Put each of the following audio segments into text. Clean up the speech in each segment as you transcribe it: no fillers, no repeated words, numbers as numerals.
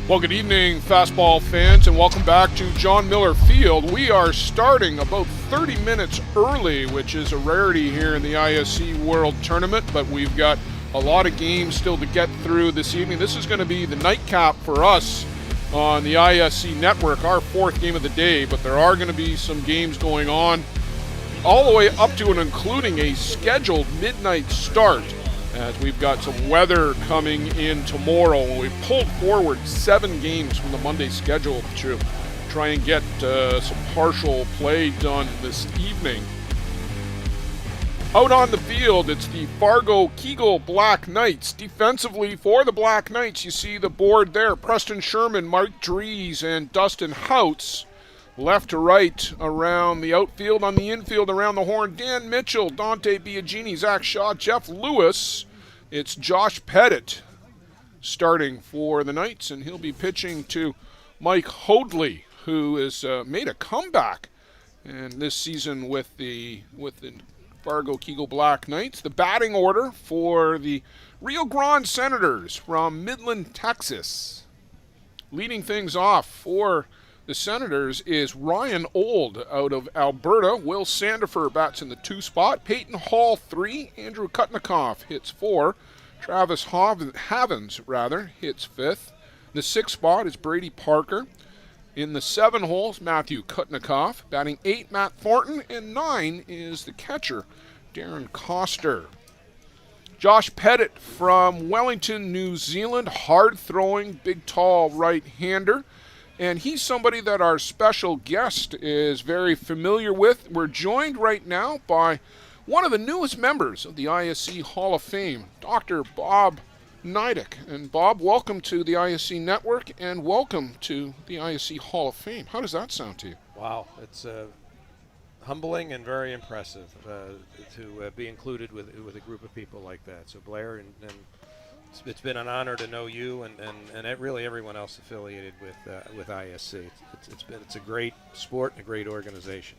Well, good evening, fastball fans, and welcome back to John Miller Field. We are starting about 30 minutes early, which is a rarity here in the ISC World Tournament, but we've got a lot of games still to get through this evening. This is going to be the nightcap for us on the ISC network, our fourth game of the day, but there are going to be some games going on all the way up to and including a scheduled midnight start, as we've got some weather coming in tomorrow. We pulled forward 7 games from the Monday schedule to try and get some partial play done this evening. Out on the field, it's the Fargo-KEGEL Black Knights. Defensively for the Black Knights, you see the board there. Preston Sherman, Mark Dries, and Dustin Houts. Left to right around the outfield, on the infield around the horn, Dan Mitchell, Dante Biagini, Zach Shaw, Jeff Lewis. It's Josh Pettit starting for the Knights, and he'll be pitching to Mike Hoadley, who has made a comeback and this season with the Fargo-KEGEL Black Knights. The batting order for the Rio Grande Senators from Midland, Texas. Leading things off for the Senators is Ryan Old out of Alberta. Will Sandifer bats in the 2 spot. Peyton Hall 3. Andrew Kutnikoff hits 4. Travis Havens hits 5th. The 6th spot is Brady Parker. In the 7 holes, Matthew Kutnikoff. Batting 8, Matt Thornton. And 9 is the catcher, Darren Coster. Josh Pettit from Wellington, New Zealand. Hard-throwing, big, tall right-hander. And he's somebody that our special guest is very familiar with. We're joined right now by one of the newest members of the ISC Hall of Fame, Dr. Bob Nidick. And Bob, welcome to the ISC Network and welcome to the ISC Hall of Fame. How does that sound to you? Wow, it's humbling and very impressive to be included with a group of people like that. So Blair, and it's been an honor to know you and really everyone else affiliated with ISC. It's a great sport and a great organization.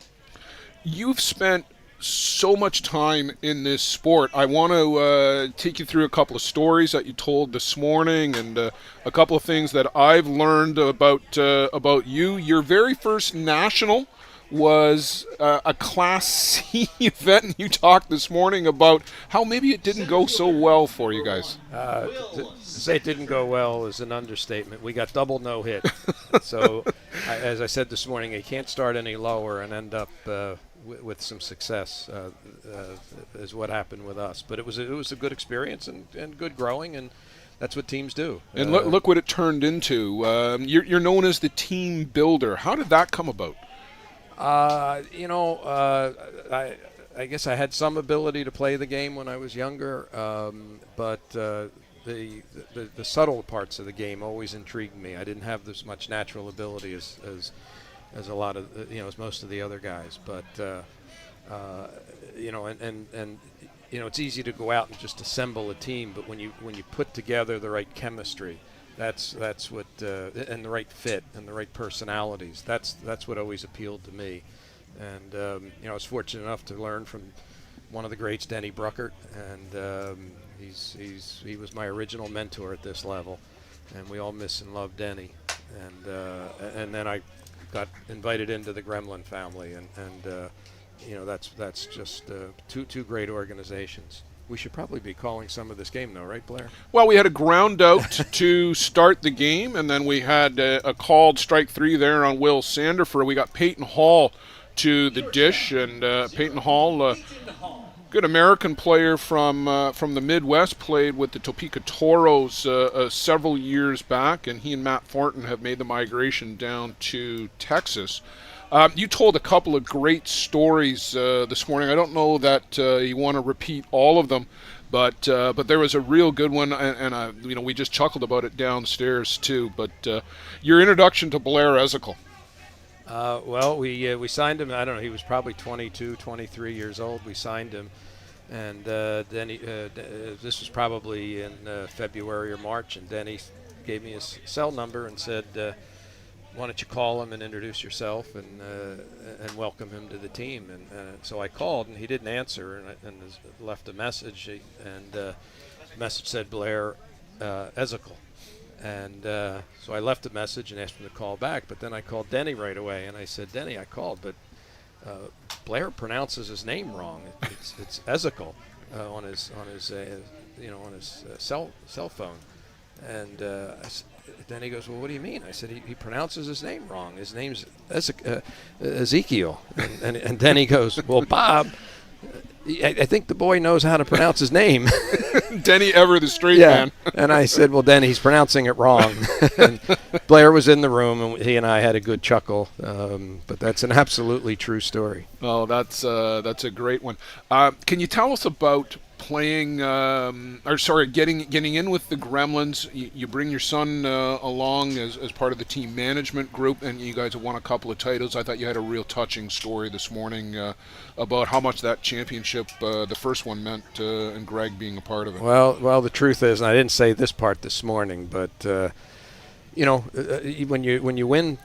You've spent so much time in this sport. I want to take you through a couple of stories that you told this morning and a couple of things that I've learned about you. Your very first national was a Class C event, and you talked this morning about how maybe it didn't go so well for you guys. To say it didn't go well is an understatement. We got double no hit. So, as I said this morning, you can't start any lower and end up with some success is what happened with us. But it was a good experience and good growing, and that's what teams do. And look what it turned into. You're known as the team builder. How did that come about? I guess I had some ability to play the game when I was younger, but the subtle parts of the game always intrigued me. I didn't have as much natural ability as a lot of as most of the other guys, but it's easy to go out and just assemble a team, but when you put together the right chemistry, that's what and the right fit and the right personalities. That's what always appealed to me, and I was fortunate enough to learn from one of the greats, Denny Bruckert, and he was my original mentor at this level, and we all miss and love Denny, and then I got invited into the Gremlin family, and that's just two great organizations. We should probably be calling some of this game, though, right, Blair? Well, we had a ground out to start the game, and then we had a called strike 3 there on Will Sandifer. We got Peyton Hall to the dish, and Peyton Hall, good American player from the Midwest, played with the Topeka Toros several years back, and he and Matt Thornton have made the migration down to Texas. You told a couple of great stories this morning. I don't know that you want to repeat all of them, but there was a real good one, and we just chuckled about it downstairs too. But your introduction to Blair Ezekiel. Well, we signed him. I don't know. He was probably 22, 23 years old. We signed him, and then this was probably in February or March, and Denny gave me his cell number and said, why don't you call him and introduce yourself and welcome him to the team? And so I called, and he didn't answer, and left a message, and the message said Blair Ezekiel. And so I left a message and asked him to call back. But then I called Denny right away, and I said, Denny, I called, but Blair pronounces his name wrong. It's Ezekiel on his cell phone. And then he goes, well, what do you mean? I said, he pronounces his name wrong. His name's Ezekiel. And then he goes, well, Bob, I think the boy knows how to pronounce his name. Denny Ever, the straight yeah. man. And I said, well, Denny, he's pronouncing it wrong. And Blair was in the room, and he and I had a good chuckle. But that's an absolutely true story. Oh, that's a great one. Can you tell us about playing, getting in with the Gremlins? You bring your son along as part of the team management group, and you guys have won a couple of titles. I thought you had a real touching story this morning about how much that championship, the first one, meant, and Greg being a part of it. Well, the truth is, and I didn't say this part this morning, but when you win,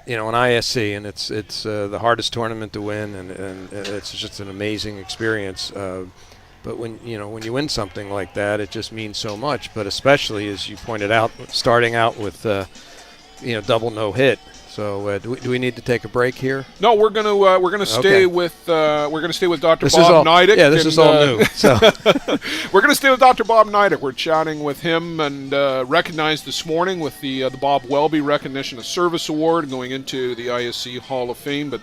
an ISC, and it's the hardest tournament to win, and it's just an amazing experience. But when you win something like that, it just means so much. But especially, as you pointed out, starting out with double no hit. So do we need to take a break here? No, we're gonna stay with Dr. Bob Neidick. Yeah, this is all new. So we're gonna stay with Dr. Bob Neidick. We're chatting with him, and recognized this morning with the Bob Welby Recognition of Service Award going into the ISC Hall of Fame. But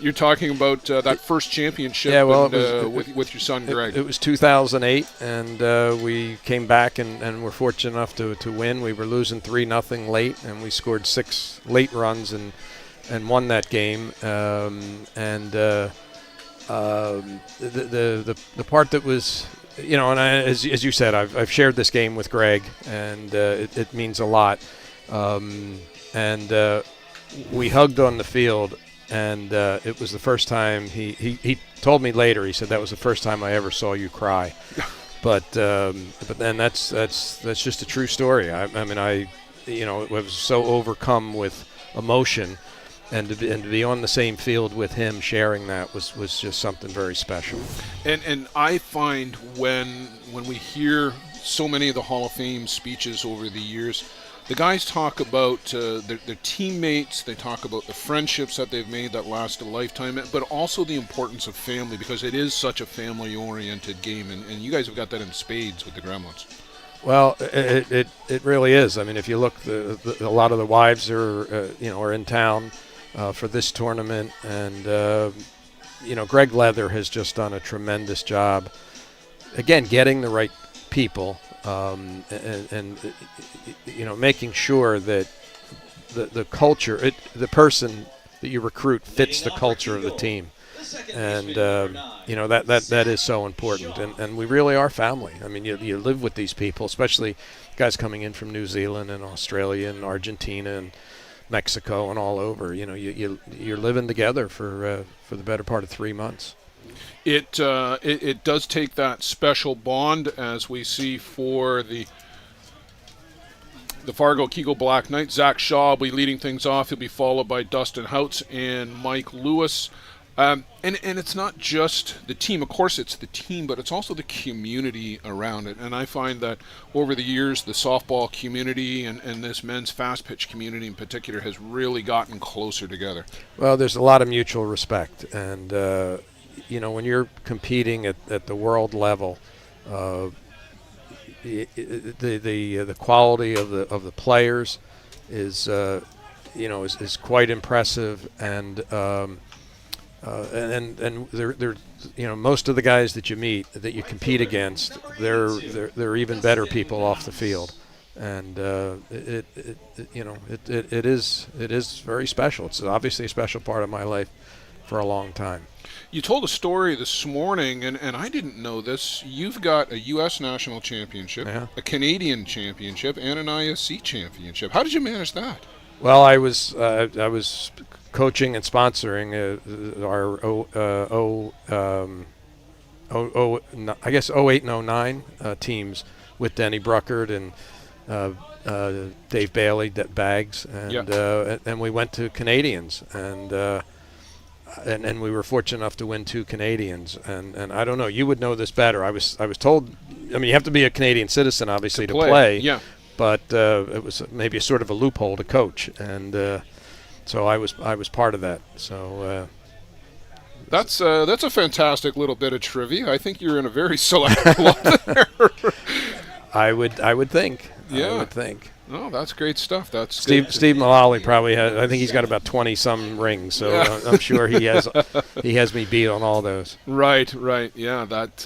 you're talking about that first championship, with your son Greg. It was 2008, and we came back and were fortunate enough to win. We were losing 3-0 late, and we scored 6 late runs and won that game. The part that was, and as you said, I've shared this game with Greg, and it means a lot. We hugged on the field, and it was the first time he told me later. He said that was the first time I ever saw you cry. But then that's just a true story. I was so overcome with emotion, and to be on the same field with him sharing that was just something very special. And I find when we hear so many of the Hall of Fame speeches over the years, the guys talk about their teammates, they talk about the friendships that they've made that last a lifetime, but also the importance of family, because it is such a family-oriented game, and you guys have got that in spades with the Gremlins. Well, it really is. I mean, if you look, a lot of the wives are in town for this tournament, and Greg Leather has just done a tremendous job. Again, getting the right people, and making sure that the culture, the person that you recruit fits the culture of the team. And that is so important, and we really are family. I mean, you live with these people, especially guys coming in from New Zealand and Australia and Argentina and Mexico and all over. You're living together for the better part of 3 months. It does take that special bond, as we see for the Fargo KEGEL Black Knights. Zach Shaw will be leading things off. He'll be followed by Dustin Houts and Mike Lewis. And it's not just the team. Of course, it's the team, but it's also the community around it. And I find that over the years, the softball community and this men's fast pitch community in particular has really gotten closer together. Well, there's a lot of mutual respect. And, when you're competing at the world level, the quality of the players is quite impressive. And they're most of the guys that you meet, that you compete against, they're even better people off the field, and it is very special. It's obviously a special part of my life for a long time. You told a story this morning, and I didn't know this. You've got a U.S. national championship, a Canadian championship, and an ISC championship. How did you manage that? Well, I was coaching and sponsoring our 08 and 09 teams with Denny Bruckert and Dave Bailey, Bags, and we went to Canadians, and we were fortunate enough to win 2 Canadians, and I don't know, you would know this better. I was told, I mean, you have to be a Canadian citizen obviously to play. Yeah. but it was maybe a sort of a loophole to coach, and so I was part of that. So that's a fantastic little bit of trivia. I think you're in a very select club there. I would think. Yeah. I would think. Oh, that's great stuff. That's Steve Mullally probably has. I think he's got about 20-some rings, so Yeah. I'm sure he has me beat on all those. Right. Yeah, that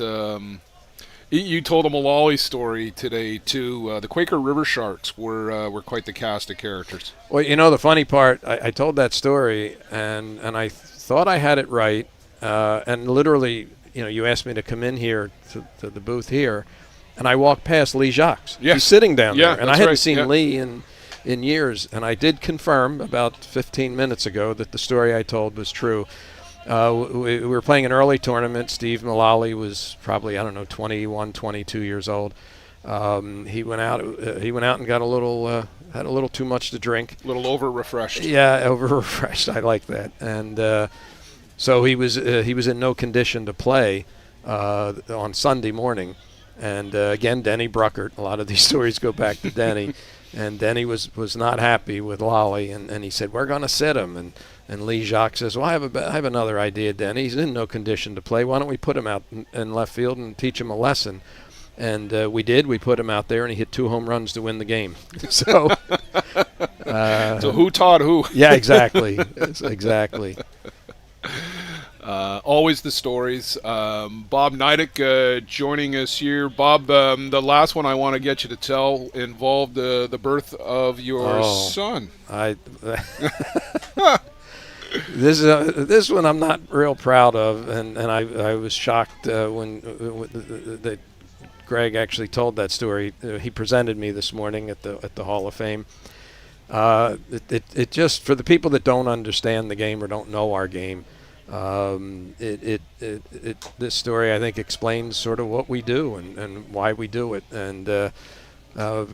you told a Mullally story today too. The Quaker River Sharks were quite the cast of characters. Well, the funny part, I told that story, and I thought I had it right, and literally, you asked me to come in here to the booth here, and I walked past Lee Jacques. Yes. He's sitting down Yeah, there, and I that's hadn't right. seen Yeah. Lee in years, and I did confirm about 15 minutes ago that the story I told was true. We were playing an early tournament. Steve Mullally was probably, 21, 22 years old. He went out and got had a little too much to drink. A little over refreshed. Yeah, over refreshed. I like that. And so he was in no condition to play on Sunday morning. And again, Denny Bruckert. A lot of these stories go back to Denny. And Denny was not happy with Lolly, and he said, "We're going to sit him." And Lee Jacques says, "Well, I have another idea, Denny. He's in no condition to play. Why don't we put him out in left field and teach him a lesson?" And we did. We put him out there, and he hit 2 home runs to win the game. So, So who taught who? yeah, exactly, exactly. Always the stories. Bob Neidick joining us here. Bob, the last one I want to get you to tell involved the birth of your son. This one I'm not real proud of, and I was shocked when Greg actually told that story. He presented me this morning at the Hall of Fame. It just, for the people that don't understand the game or don't know our game, this story I think explains sort of what we do and why we do it. And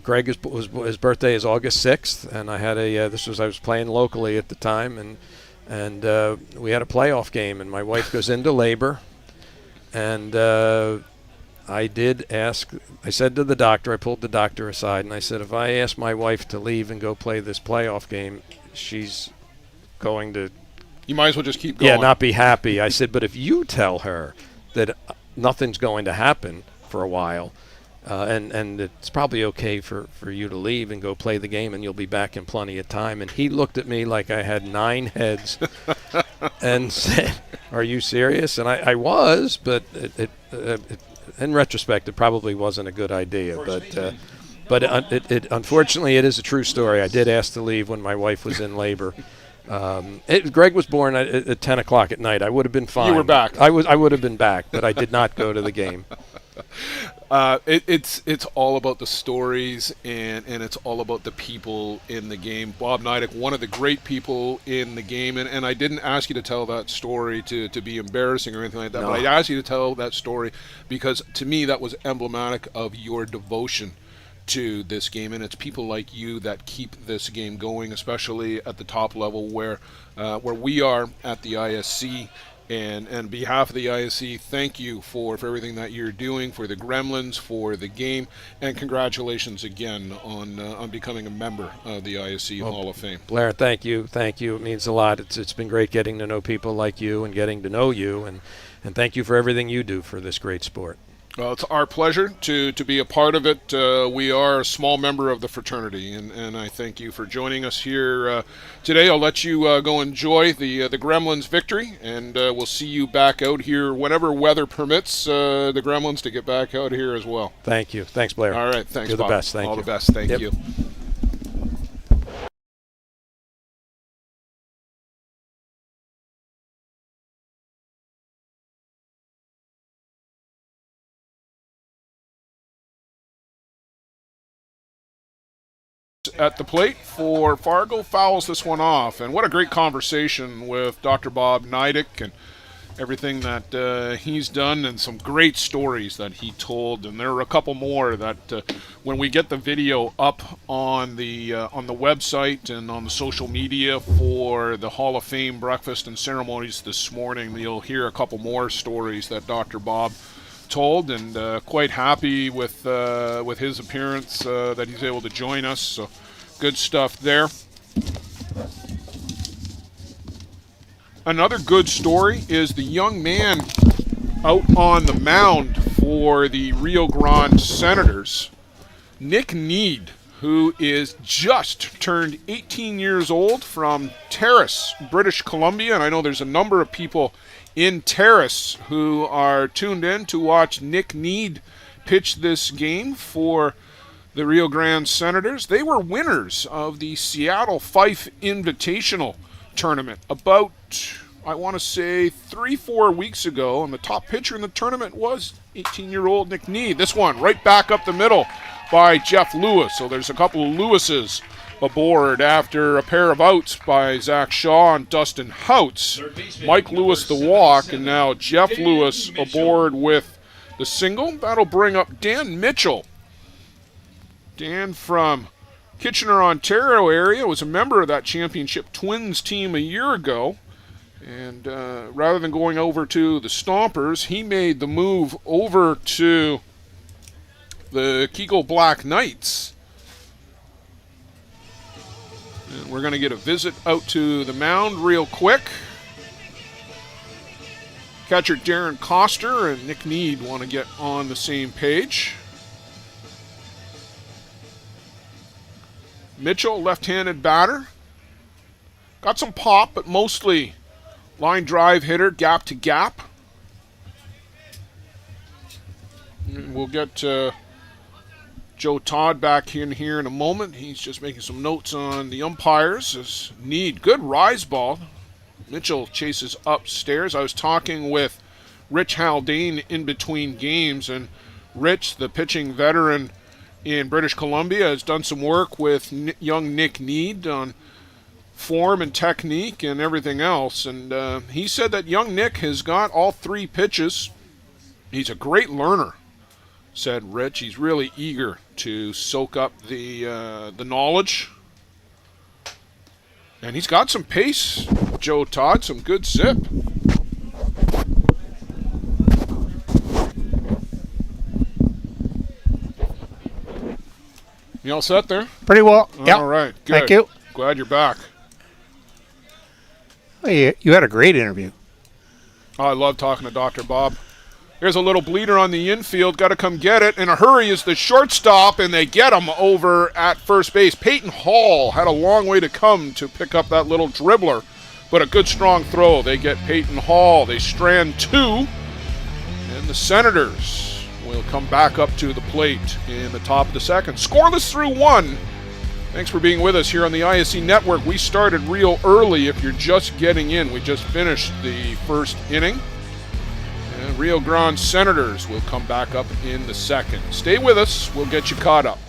Greg his birthday is August 6th, and I had I was playing locally at the time, and we had a playoff game, and my wife goes into labor, and I said to the doctor, I pulled the doctor aside, and I said, if I ask my wife to leave and go play this playoff game, she's going to... You might as well just keep going. Yeah, not be happy. I said, but if you tell her that nothing's going to happen for a while, and it's probably okay for you to leave and go play the game, and you'll be back in plenty of time. And he looked at me like I had 9 heads and said, are you serious? And I was, but it in retrospect, it probably wasn't a good idea. But unfortunately, it is a true story. I did ask to leave when my wife was in labor. Greg was born at 10 o'clock at night. I would have been fine. You were back. I would have been back, but I did not go to the game. It's all about the stories, and it's all about the people in the game. Bob Neidick, one of the great people in the game, and I didn't ask you to tell that story to be embarrassing or anything like that, No. but I asked you to tell that story because to me that was emblematic of your devotion to this game, and it's people like you that keep this game going, especially at the top level where we are at the ISC. And on behalf of the ISC, thank you for everything that you're doing for the Gremlins, for the game, and congratulations again on becoming a member of the ISC Hall of Fame. Blair, thank you. It means a lot. It's been great getting to know people like you and getting to know you, and thank you for everything you do for this great sport. Well, it's our pleasure to be a part of it. We are a small member of the fraternity, and I thank you for joining us here today. I'll let you go enjoy the Gremlins' victory, and we'll see you back out here whenever weather permits the Gremlins to get back out here as well. Thank you. Thanks, Blair. All right, thanks, You're the Bob. best. Thank you. All the best. Thank Yep. you. At the plate for Fargo, fouls this one off. And what a great conversation with Dr. Bob Neidick and everything that he's done, and some great stories that he told. And there are a couple more that when we get the video up on the website and on the social media for the Hall of Fame breakfast and ceremonies this morning, you'll hear a couple more stories that Dr. Bob told, and quite happy with his appearance, that he's able to join us. So good stuff there. Another good story is the young man out on the mound for the Rio Grande Senators, Nick Need, who is just turned 18 years old, from Terrace, British Columbia. And I know there's a number of people in Terrace who are tuned in to watch Nick Need pitch this game for the Rio Grande Senators. They were winners of the Seattle Fife Invitational Tournament about, I want to say, 3-4 weeks ago, and the top pitcher in the tournament was 18-year-old Nick Need. This one right back up the middle by Jeff Lewis. So there's a couple of Lewises aboard after a pair of outs by Zach Shaw and Dustin Houts. Mike Lewis the walk, and now Jeff Lewis aboard with the single. That'll bring up Dan Mitchell. Dan from Kitchener, Ontario area, was a member of that championship Twins team a year ago. And rather than going over to the Stompers, he made the move over to the KEGEL Black Knights. And we're going to get a visit out to the mound real quick. Catcher Darren Coster and Nick Need want to get on the same page. Mitchell, left-handed batter. Got some pop, but mostly line drive hitter, gap to gap. And we'll get Joe Todd back in here in a moment. He's just making some notes on the umpires. As Need, good rise ball. Mitchell chases upstairs. I was talking with Rich Haldane in between games, and Rich, the pitching veteran in British Columbia, has done some work with young Nick Need on form and technique and everything else. And he said that young Nick has got all three pitches. He's a great learner, said Rich. He's really eager to soak up the knowledge. And he's got some pace, Joe Todd, some good zip. You all set there? Pretty well. All right, good. Thank you. Glad you're back. Well, you had a great interview. Oh, I love talking to Dr. Bob. There's a little bleeder on the infield. Got to come get it. In a hurry is the shortstop, and they get him over at first base. Peyton Hall had a long way to come to pick up that little dribbler, but a good, strong throw. They get Peyton Hall. They strand two, and the Senators will come back up to the plate in the top of the second. Scoreless through one. Thanks for being with us here on the ISC Network. We started real early if you're just getting in. We just finished the first inning. And Rio Grande Senators will come back up in the second. Stay with us. We'll get you caught up.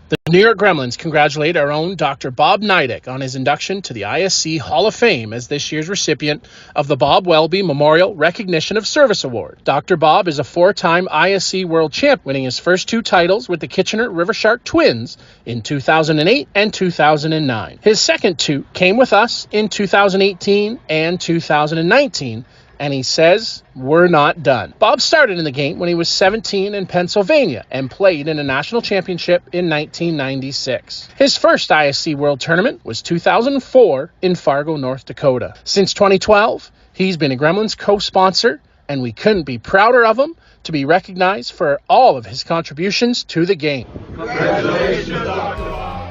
The New York Gremlins congratulate our own Dr. Bob Nidek on his induction to the ISC Hall of Fame as this year's recipient of the Bob Welby Memorial Recognition of Service Award. Dr. Bob is a four-time ISC World Champ, winning his first two titles with the Kitchener River Shark Twins in 2008 and 2009. His second two came with us in 2018 and 2019, and he says, we're not done. Bob started in the game when he was 17 in Pennsylvania and played in a national championship in 1996. His first ISC World Tournament was 2004 in Fargo, North Dakota. Since 2012, he's been a Gremlins co-sponsor, and we couldn't be prouder of him to be recognized for all of his contributions to the game. Congratulations, Dr. Bob.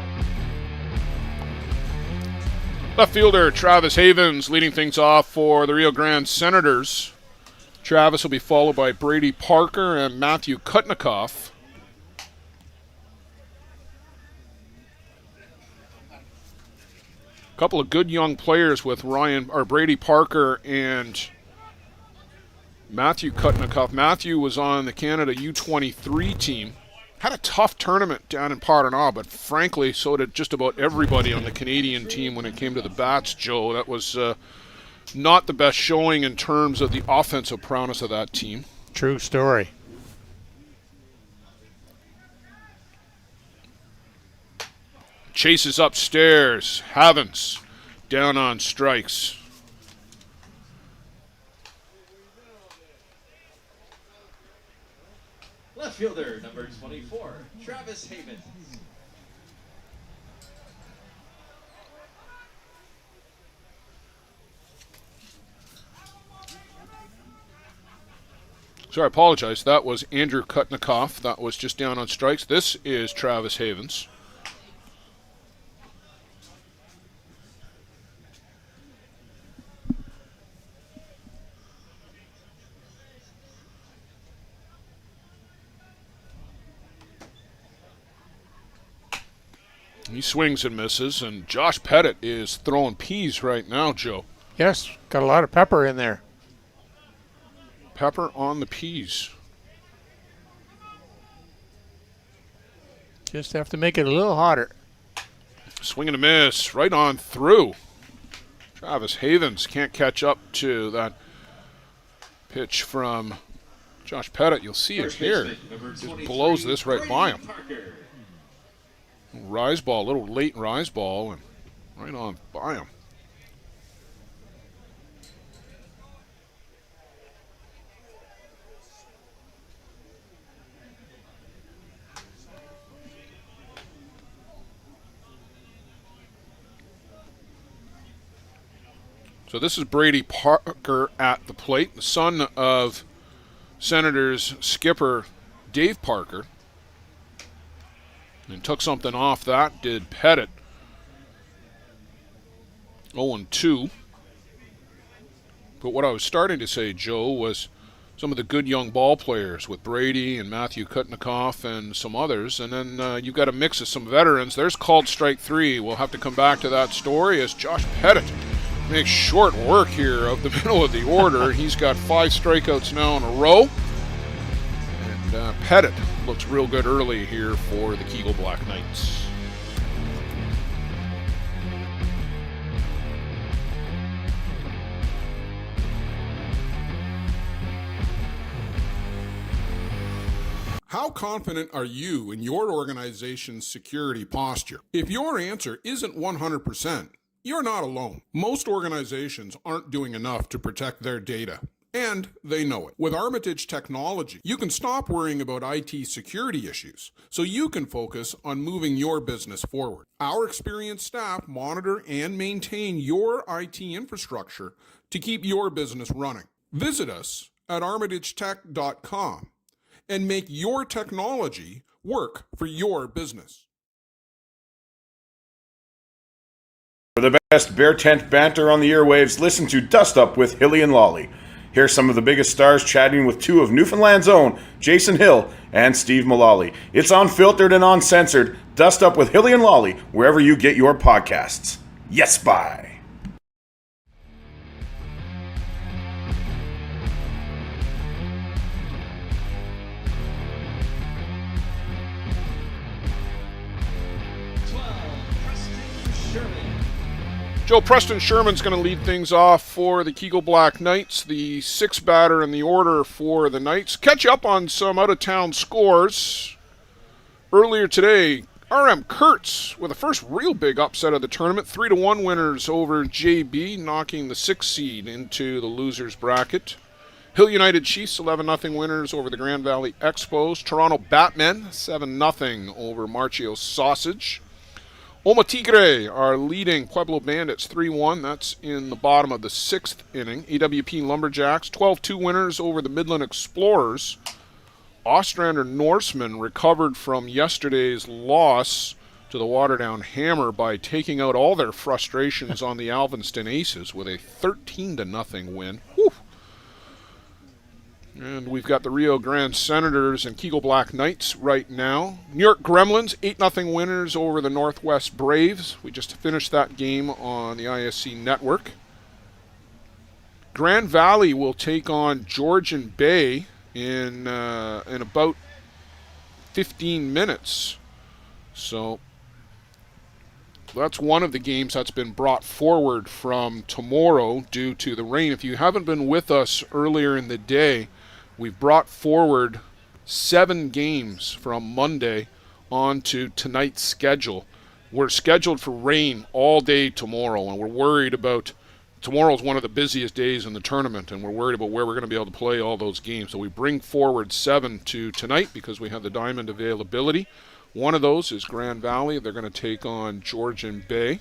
Left fielder Travis Havens leading things off for the Rio Grande Senators. Travis will be followed by Brady Parker and Matthew Kutnikoff. A couple of good young players with Brady Parker and Matthew Kutnikoff. Matthew was on the Canada U23 team. Had a tough tournament down in Paternois, but frankly, so did just about everybody on the Canadian team when it came to the bats, Joe. That was not the best showing in terms of the offensive prowess of that team. True story. Chases upstairs. Havens down on strikes. Left fielder, number 24, Travis Havens. So I apologize. That was Andrew Kutnikoff. That was just down on strikes. This is Travis Havens. He swings and misses, and Josh Pettit is throwing peas right now, Joe. Yes, got a lot of pepper in there. Pepper on the peas. Just have to make it a little hotter. Swing and a miss, right on through. Travis Havens can't catch up to that pitch from Josh Pettit. You'll see it here. Just blows this right by him. Rise ball, little late rise ball, and right on by him. So this is Brady Parker at the plate, the son of Senators skipper Dave Parker. And took something off that, did Pettit. 0-2. But what I was starting to say, Joe, was some of the good young ball players with Brady and Matthew Kutnikoff and some others. And then you've got a mix of some veterans. There's called strike three. We'll have to come back to that story as Josh Pettit makes short work here of the middle of the order. He's got 5 strikeouts now in a row. And Pettit looks real good early here for the KEGEL Black Knights. How confident are you in your organization's security posture? If your answer isn't 100%, you're not alone. Most organizations aren't doing enough to protect their data, and they know it. With Armitage Technology, you can stop worrying about IT security issues so you can focus on moving your business forward. Our experienced staff monitor and maintain your IT infrastructure to keep your business running. Visit us at armitagetech.com and make your technology work for your business. For the best Bear Tent banter on the airwaves, listen to Dust Up with Hilly and Lolly. Here's some of the biggest stars chatting with 2 of Newfoundland's own, Jason Hill and Steve Mullally. It's unfiltered and uncensored. Dust Up with Hilly and Lolly, wherever you get your podcasts. Yes, bye. Joe, Preston Sherman's going to lead things off for the KEGEL Black Knights, the 6th batter in the order for the Knights. Catch up on some out-of-town scores. Earlier today, RM Kurtz with the first real big upset of the tournament. 3-1 winners over JB, knocking the 6th seed into the losers bracket. Hill United Chiefs 11-0 winners over the Grand Valley Expos. Toronto Batmen 7-0 over Marchio Sausage. Oma Tigre are leading Pueblo Bandits 3-1. That's in the bottom of the 6th inning. AWP Lumberjacks 12-2 winners over the Midland Explorers. Ostrander Norseman recovered from yesterday's loss to the Waterdown Hammer by taking out all their frustrations on the Alvinston Aces with a 13-0 win. Whew. And we've got the Rio Grande Senators and KEGEL Black Knights right now. New York Gremlins, 8-0 winners over the Northwest Braves. We just finished that game on the ISC network. Grand Valley will take on Georgian Bay in about 15 minutes. So that's one of the games that's been brought forward from tomorrow due to the rain. If you haven't been with us earlier in the day, we've brought forward 7 games from Monday onto tonight's schedule. We're scheduled for rain all day tomorrow, and we're worried about tomorrow's one of the busiest days in the tournament, and we're worried about where we're going to be able to play all those games. So we bring forward 7 to tonight because we have the diamond availability. One of those is Grand Valley. They're going to take on Georgian Bay.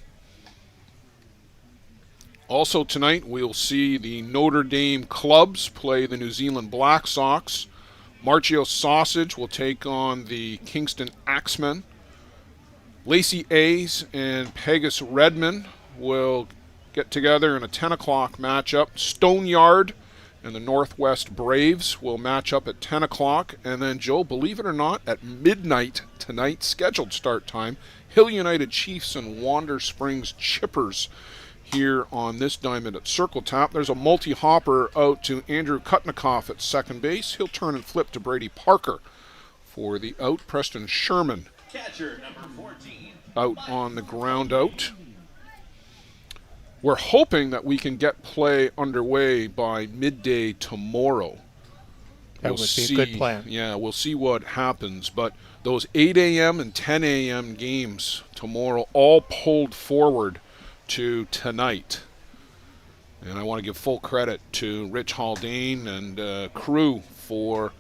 Also tonight, we'll see the Notre Dame clubs play the New Zealand Black Sox. Marchio Sausage will take on the Kingston Axemen. Lacey A's and Pegasus Redmond will get together in a 10 o'clock matchup. Stoneyard and the Northwest Braves will match up at 10 o'clock. And then, Joe, believe it or not, at midnight tonight, scheduled start time, Hill United Chiefs and Wander Springs Chippers here on this diamond at Circle Tap. There's a multi-hopper out to Andrew Kutnikoff at second base. He'll turn and flip to Brady Parker for the out. Preston Sherman Catcher number 14. out on the ground out. We're hoping that we can get play underway by midday tomorrow. That would be a good plan. Yeah, we'll see what happens. But those 8 a.m. and 10 a.m. games tomorrow all pulled forward to tonight. And I want to give full credit to Rich Haldane and crew for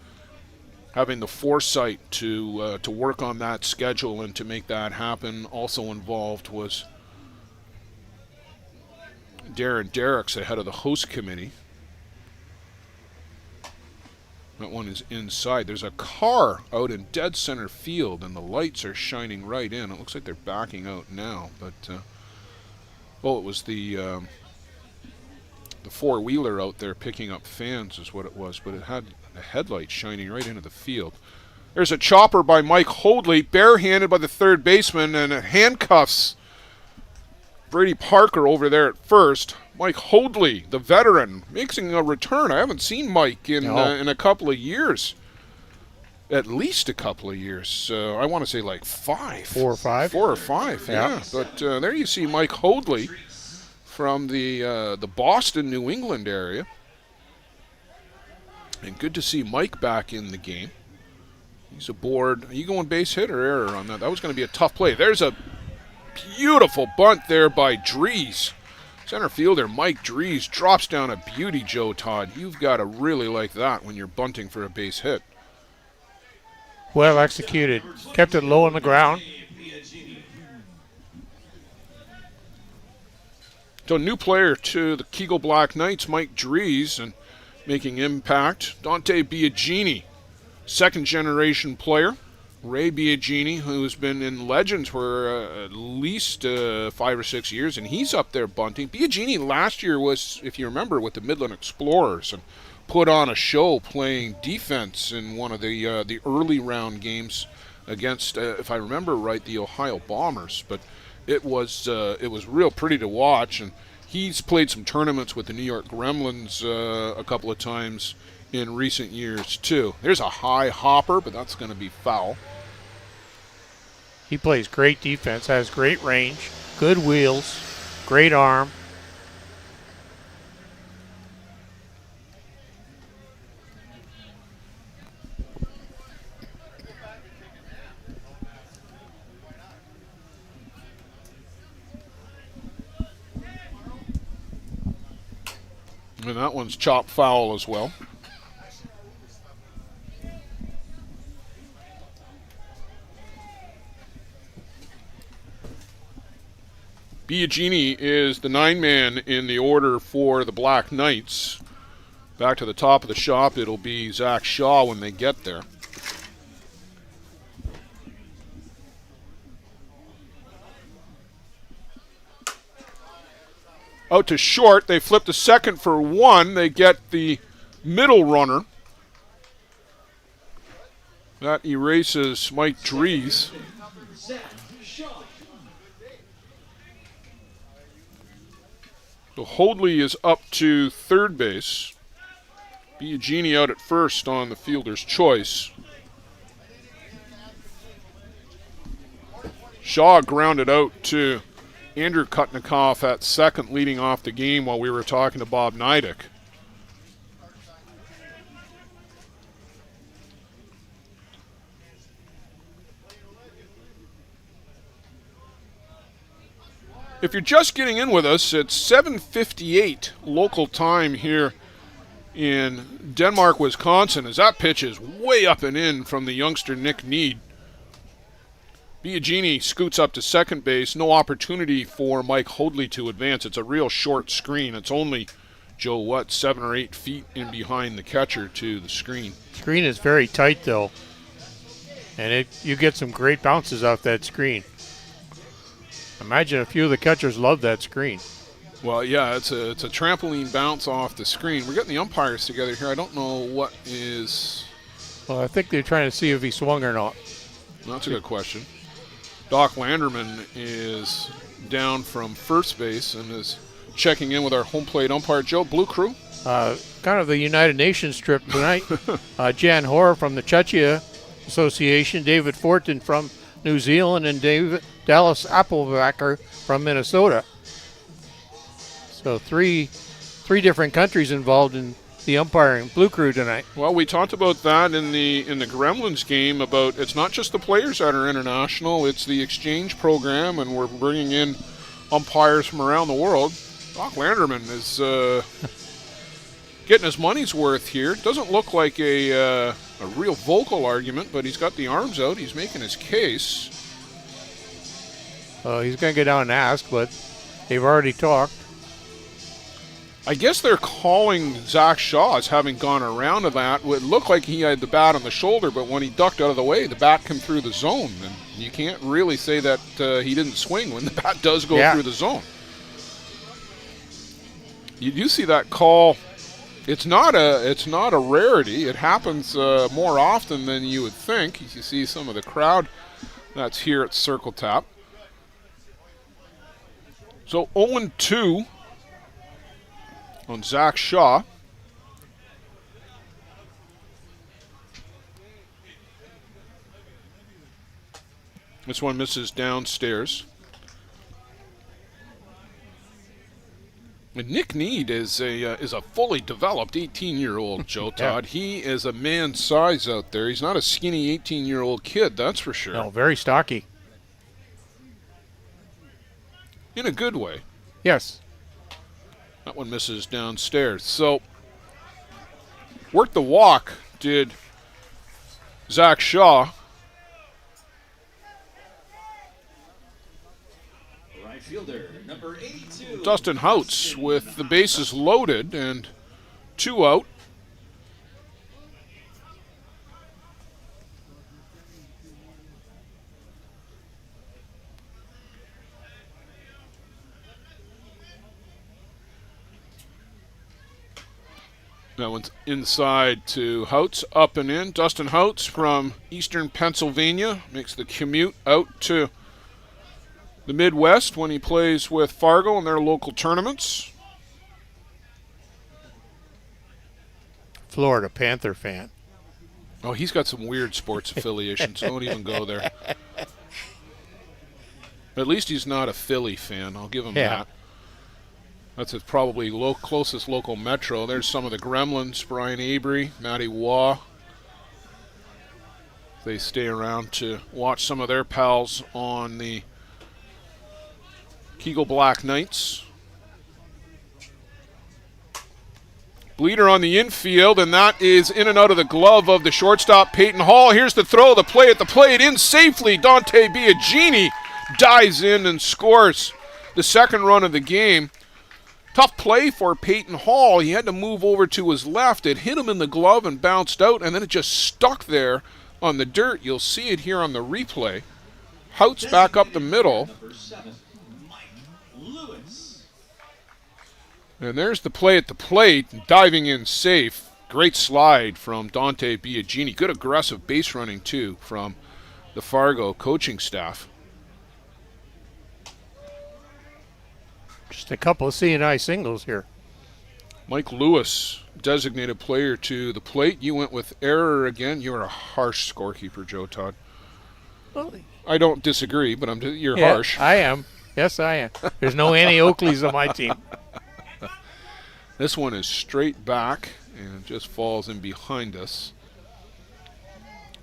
having the foresight to work on that schedule and to make that happen. Also involved was Darren Derricks, the head of the host committee. That one is inside. There's a car out in dead center field, and the lights are shining right in. It looks like they're backing out now, but it was the four-wheeler out there picking up fans is what it was, but it had the headlight shining right into the field. There's a chopper by Mike Hoadley, barehanded by the third baseman, and it handcuffs Brady Parker over there at first. Mike Hoadley, the veteran, making a return. I haven't seen Mike in a couple of years. At least a couple of years. I want to say like 5. 4 or 5. 4 or 5, yeah. But there you see Mike Hoadley from the Boston, New England area. And good to see Mike back in the game. He's aboard. Are you going base hit or error on that? That was going to be a tough play. There's a beautiful bunt there by Dries. Center fielder Mike Dries drops down a beauty, Joe Todd. You've got to really like that when you're bunting for a base hit. Well executed. Kept it low on the ground. So new player to the KEGEL Black Knights, Mike Dries, and making impact. Dante Biagini, second generation player. Ray Biagini, who's been in Legends for at least 5 or 6 years, and he's up there bunting. Biagini last year was, if you remember, with the Midland Explorers and put on a show playing defense in one of the early round games against, if I remember right, the Ohio Bombers. But it was real pretty to watch, and he's played some tournaments with the New York Gremlins a couple of times in recent years too. There's a high hopper, but that's going to be foul. He plays great defense, has great range, good wheels, great arm. And that one's chopped foul as well. Biagini is the 9-man in the order for the Black Knights. Back to the top of the shop, it'll be Zach Shaw when they get there. Out to short, they flip to second for 1. They get the middle runner. That erases Mike Dries. So Hoadley is up to third base. Biagini out at first on the fielder's choice. Shaw grounded out to Andrew Kutnikoff at second, leading off the game while we were talking to Bob Neidick. If you're just getting in with us, it's 7:58 local time here in Denmark, Wisconsin, as that pitch is way up and in from the youngster Nick Need. Biagini scoots up to second base. No opportunity for Mike Hoadley to advance. It's a real short screen. It's only, Joe, 7 or 8 feet in behind the catcher to the screen. Screen is very tight, though. And you get some great bounces off that screen. Imagine a few of the catchers love that screen. Well, yeah, it's a trampoline bounce off the screen. We're getting the umpires together here. I don't know what is... Well, I think they're trying to see if he swung or not. That's a good question. Doc Landerman is down from first base and is checking in with our home plate umpire, Joe. Blue Crew. Kind of the United Nations trip tonight. Jan Hoare from the Czechia Association, David Fortin from New Zealand, and Dallas Applebacker from Minnesota. So three different countries involved in the umpiring Blue Crew tonight. Well, we talked about that in the Gremlins game about it's not just the players that are international, it's the exchange program, and we're bringing in umpires from around the world. Doc Landerman is getting his money's worth here. Doesn't look like a real vocal argument, but he's got the arms out. He's making his case. He's going to get down and ask, but they've already talked. I guess they're calling Zach Shaw as having gone around to that. It looked like he had the bat on the shoulder, but when he ducked out of the way, the bat came through the zone. And you can't really say that he didn't swing when the bat does go through the zone. You do see that call. It's not a rarity. It happens more often than you would think. You see some of the crowd that's here at Circle Tap. So 0-2 on Zach Shaw. This one misses downstairs. And Nick Need is a fully developed 18-year-old, Joe Todd. He is a man's size out there. He's not a skinny 18-year-old kid, that's for sure. No, very stocky. In a good way. Yes. That one misses downstairs. So, worked the walk, did Zach Shaw. Right fielder, number 82. Dustin Houts with the bases loaded and 2 out. That one's inside to Houts, up and in. Dustin Houts from eastern Pennsylvania makes the commute out to the Midwest when he plays with Fargo in their local tournaments. Florida Panther fan. Oh, he's got some weird sports affiliations. Don't even go there. At least he's not a Philly fan. I'll give him that. That's his probably closest local metro. There's some of the Gremlins, Brian Avery, Matty Waugh. They stay around to watch some of their pals on the KEGEL Black Knights. Bleeder on the infield, and that is in and out of the glove of the shortstop, Peyton Hall. Here's the throw, the play at the plate, in safely. Dante Biagini dives in and scores the second run of the game. Tough play for Peyton Hall. He had to move over to his left. It hit him in the glove and bounced out, and then it just stuck there on the dirt. You'll see it here on the replay. Houts back up the middle. Number 7, Mike Lewis. And there's the play at the plate, diving in safe. Great slide from Dante Biagini. Good aggressive base running, too, from the Fargo coaching staff. Just a couple of C&I singles here. Mike Lewis, designated player to the plate. You went with error again. You're a harsh scorekeeper, Joe Todd. Well, I don't disagree, but you're yeah, harsh. I am. Yes, I am. There's no Annie Oakleys on my team. This one is straight back and just falls in behind us.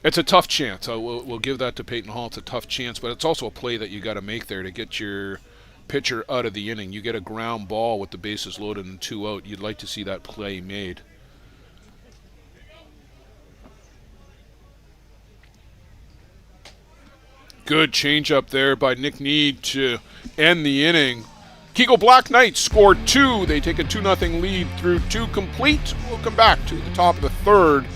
It's a tough chance. We'll give that to Peyton Hall. It's a tough chance, but it's also a play that you got to make there to get your pitcher out of the inning. You get a ground ball with the bases loaded and 2 out. You'd like to see that play made. Good changeup there by Nick Need to end the inning. KEGEL Black Knights scored 2. They take a 2-0 lead through 2 complete. We'll come back to the top of the third.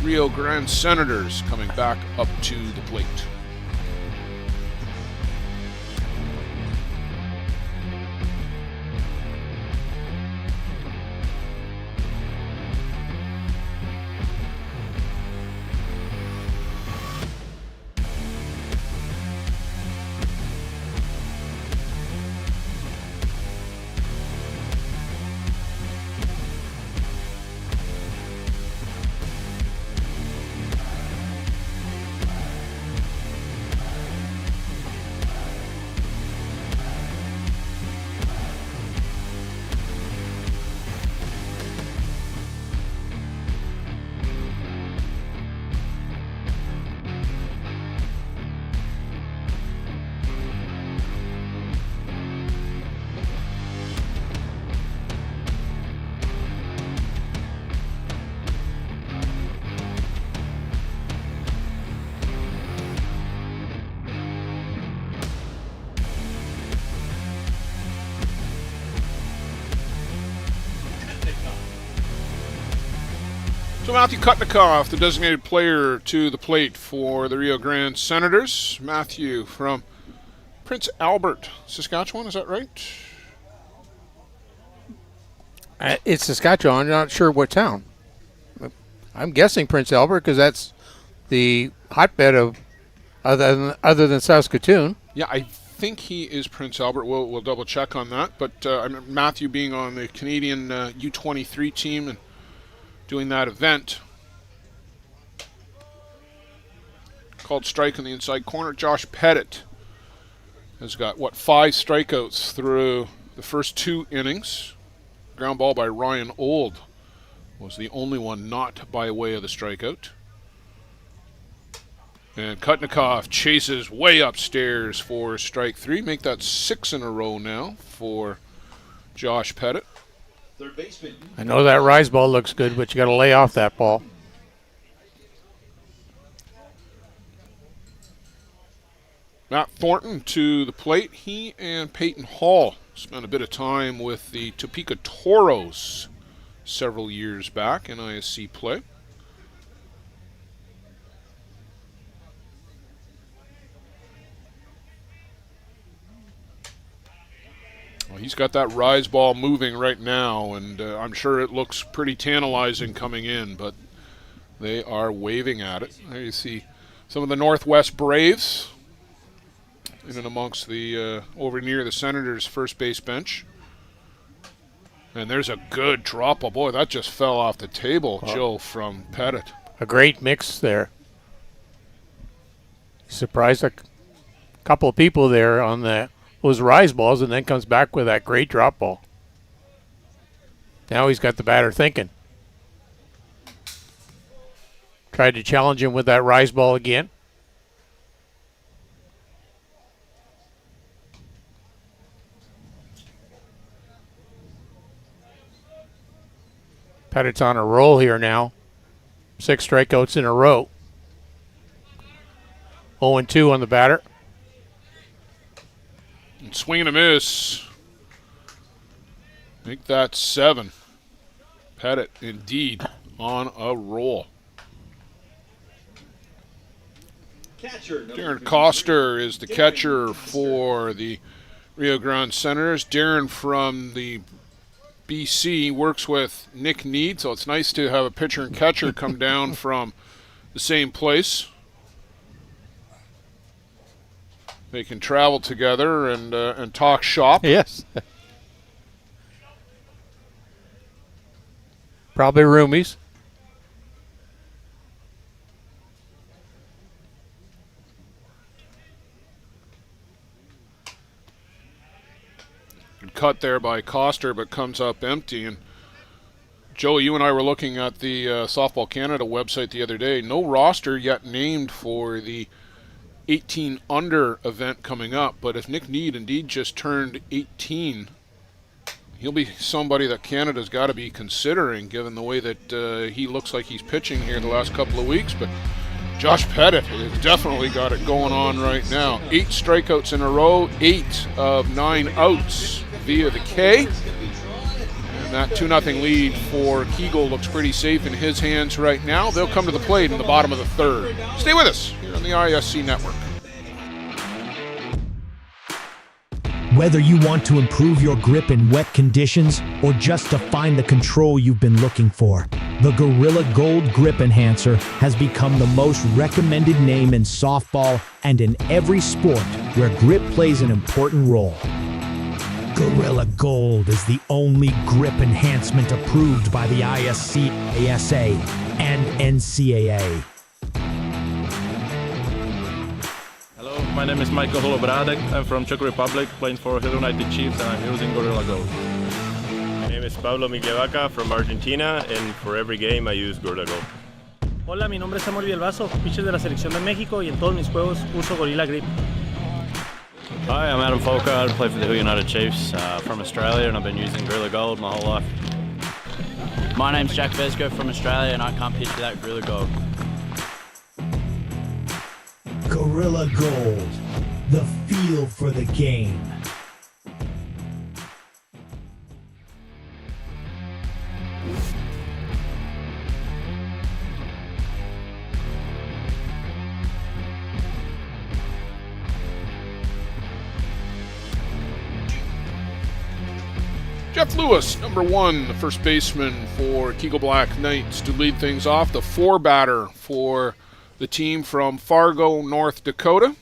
Rio Grande Senators coming back up to the plate. So Matthew Kutnikoff, the designated player to the plate for the Rio Grande Senators. Matthew from Prince Albert, Saskatchewan, is that right? It's Saskatchewan. I'm not sure what town. I'm guessing Prince Albert because that's the hotbed of other than Saskatoon. Yeah, I think he is Prince Albert. We'll double check on that. But Matthew being on the Canadian U23 team and doing that event. Called strike in the inside corner. Josh Pettit has got, 5 strikeouts through the first 2 innings. Ground ball by Ryan Old was the only one not by way of the strikeout. And Kutnikoff chases way upstairs for strike 3. Make that 6 in a row now for Josh Pettit. Third baseman. I know that rise ball looks good, but you got to lay off that ball. Matt Thornton to the plate. He and Peyton Hall spent a bit of time with the Topeka Toros several years back in ISC play. Well, he's got that rise ball moving right now, and I'm sure it looks pretty tantalizing coming in, but they are waving at it. There you see some of the Northwest Braves in and amongst the over near the Senators' first base bench. And there's a good drop. Oh, boy, that just fell off the table, Joe, from Pettit. A great mix there. Surprised a couple of people there on those rise balls, and then comes back with that great drop ball. Now he's got the batter thinking. Tried to challenge him with that rise ball again. Pettit's on a roll here now. 6 strikeouts in a row. 0-2 on the batter. And swing and a miss. I think that's 7. Pettit, indeed, on a roll. Catcher. Darren Coster is the catcher for the Rio Grande Senators. Darren from the BC works with Nick Need, so it's nice to have a pitcher and catcher come down from the same place. They can travel together and talk shop. Yes. Probably roomies. Cut there by Coster, but comes up empty. And Joe, you and I were looking at the Softball Canada website the other day. No roster yet named for the 18 under event coming up. But if Nick Need indeed just turned 18, he'll be somebody that Canada's got to be considering, given the way that he looks like he's pitching here the last couple of weeks. But Josh Pettit has definitely got it going on right now. 8 strikeouts in a row, 8 of 9 outs via the K. And that 2-0 lead for KEGEL looks pretty safe in his hands right now. They'll come to the plate in the bottom of the third. Stay with us here on the ISC Network. Whether you want to improve your grip in wet conditions or just to find the control you've been looking for, the Gorilla Gold Grip Enhancer has become the most recommended name in softball and in every sport where grip plays an important role. Gorilla Gold is the only grip enhancement approved by the ISC, ASA, and NCAA. Hello, my name is Michael Holobradek. I'm from Czech Republic, playing for Hill United Chiefs, and I'm using Gorilla Gold. My name is Pablo Miguelvaca from Argentina, and for every game I use Gorilla Gold. Hola, mi nombre es Samuel Villalbazo, pitcher de la Selección de México, y en todos mis juegos uso Gorilla Grip. Hi, I'm Adam Folker. I play for the Hill United Chiefs from Australia, and I've been using Gorilla Gold my whole life. My name's Jack Vesco from Australia, and I can't pitch without Gorilla Gold. Gorilla Gold, the feel for the game. Jeff Lewis, number 1, the first baseman for KEGEL Black Knights, to lead things off. The 4-batter for the team from Fargo, North Dakota.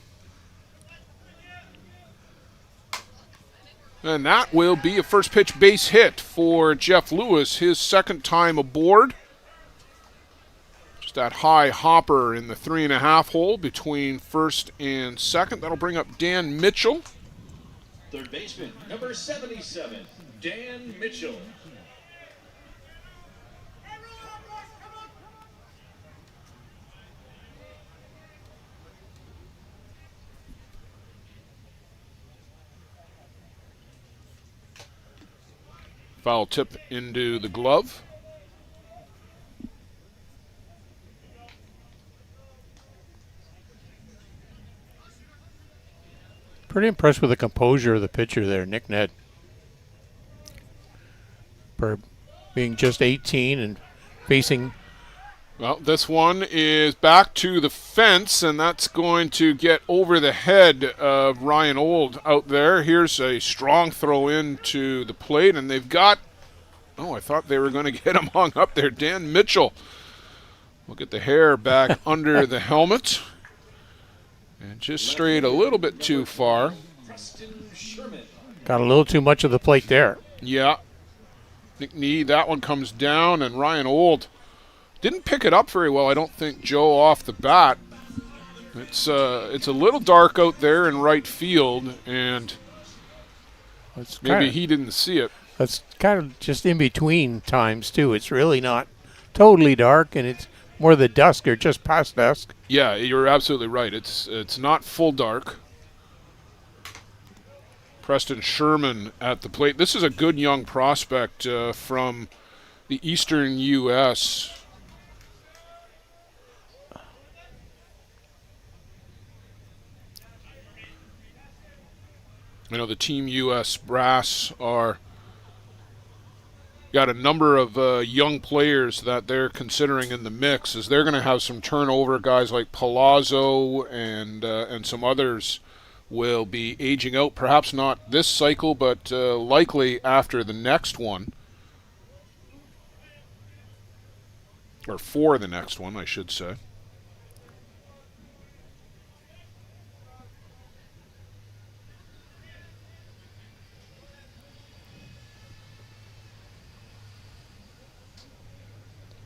And that will be a first pitch base hit for Jeff Lewis, his second time aboard. Just that high hopper in the 3.5 hole between first and second. That'll bring up Dan Mitchell. Third baseman, number 77, Dan Mitchell. Foul tip into the glove. Pretty impressed with the composure of the pitcher there, Nick Ned. For being just 18 and facing... Well, this one is back to the fence, and that's going to get over the head of Ryan Old out there. Here's a strong throw into the plate, and they've got... Oh, I thought they were going to get him hung up there. Dan Mitchell. Look at the hair back under the helmet. And just strayed a little bit too far. Got a little too much of the plate there. Yeah. Nick Need, that one comes down, and Ryan Old didn't pick it up very well, I don't think, Joe, off the bat. It's a little dark out there in right field, and maybe he didn't see it. It's kind of just in between times, too. It's really not totally dark, and it's more the dusk or just past dusk. Yeah, you're absolutely right. It's not full dark. Preston Sherman at the plate. This is a good young prospect from the eastern U.S. I know the Team U.S. brass got a number of young players that they're considering in the mix, as they're going to have some turnover. Guys like Palazzo and some others will be aging out, perhaps not this cycle, but likely after the next one. Or for the next one, I should say.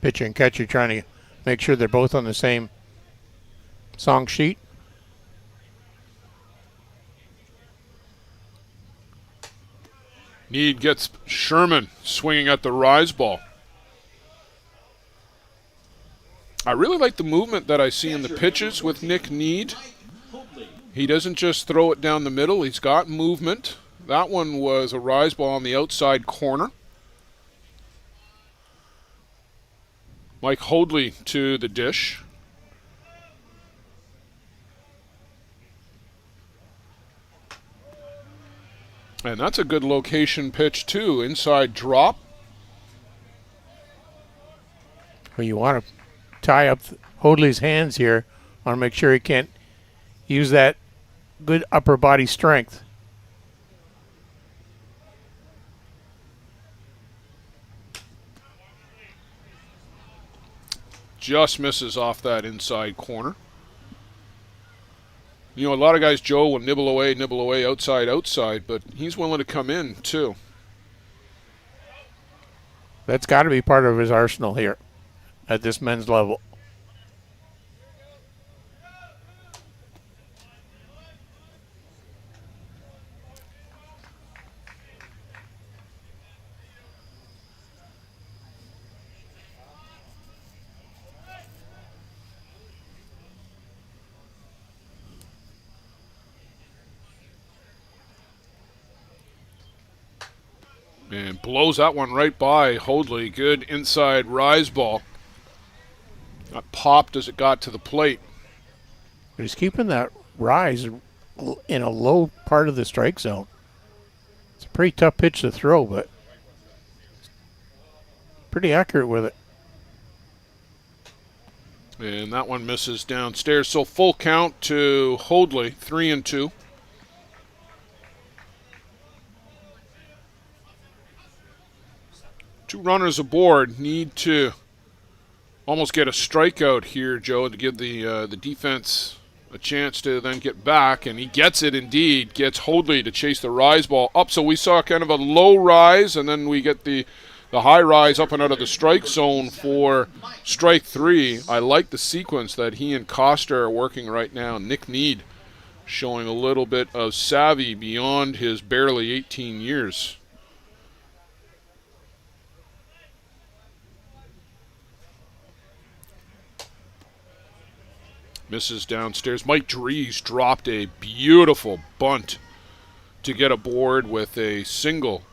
Pitcher and catcher trying to make sure they're both on the same song sheet. Need gets Sherman swinging at the rise ball. I really like the movement that I see in the pitches with Nick Need. He doesn't just throw it down the middle. He's got movement. That one was a rise ball on the outside corner. Mike Hoadley to the dish. And that's a good location pitch, too. Inside drop. Well, you want to tie up Hoadley's hands here. Want to make sure he can't use that good upper body strength. Just misses off that inside corner. You know, a lot of guys, Joe, will nibble away, outside, but he's willing to come in, too. That's got to be part of his arsenal here at this men's level. And blows that one right by Hoadley. Good inside rise ball. Got popped as it got to the plate. But he's keeping that rise in a low part of the strike zone. It's a pretty tough pitch to throw, but pretty accurate with it. And that one misses downstairs. So full count to Hoadley, 3-2. Two runners aboard. Need to almost get a strikeout here, Joe, to give the defense a chance to then get back. And he gets it indeed. Gets Hoadley to chase the rise ball up. So we saw kind of a low rise, and then we get the high rise up and out of the strike zone for strike 3. I like the sequence that he and Costa are working right now. Nick Need showing a little bit of savvy beyond his barely 18 years. Misses downstairs. Mike Dries dropped a beautiful bunt to get aboard with a single.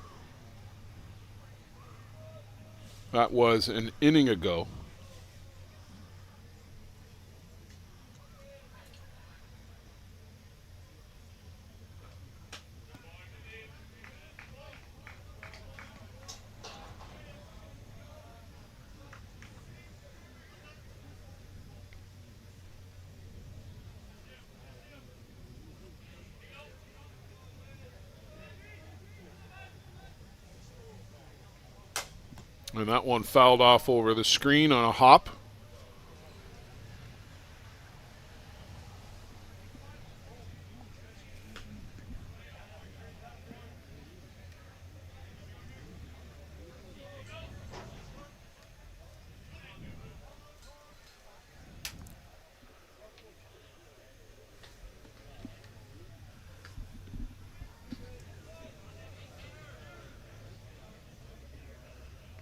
That was an inning ago. And that one fouled off over the screen on a hop.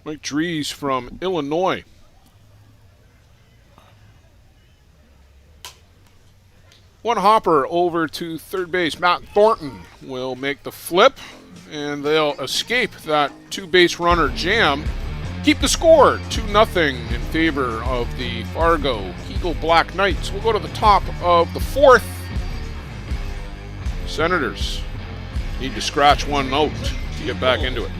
Mike Dries from Illinois. One hopper over to third base. Matt Thornton will make the flip, and they'll escape that two-base runner jam. Keep the score 2-0 in favor of the Fargo KEGEL Black Knights. We'll go to the top of the 4th. Senators need to scratch one out to get back into it.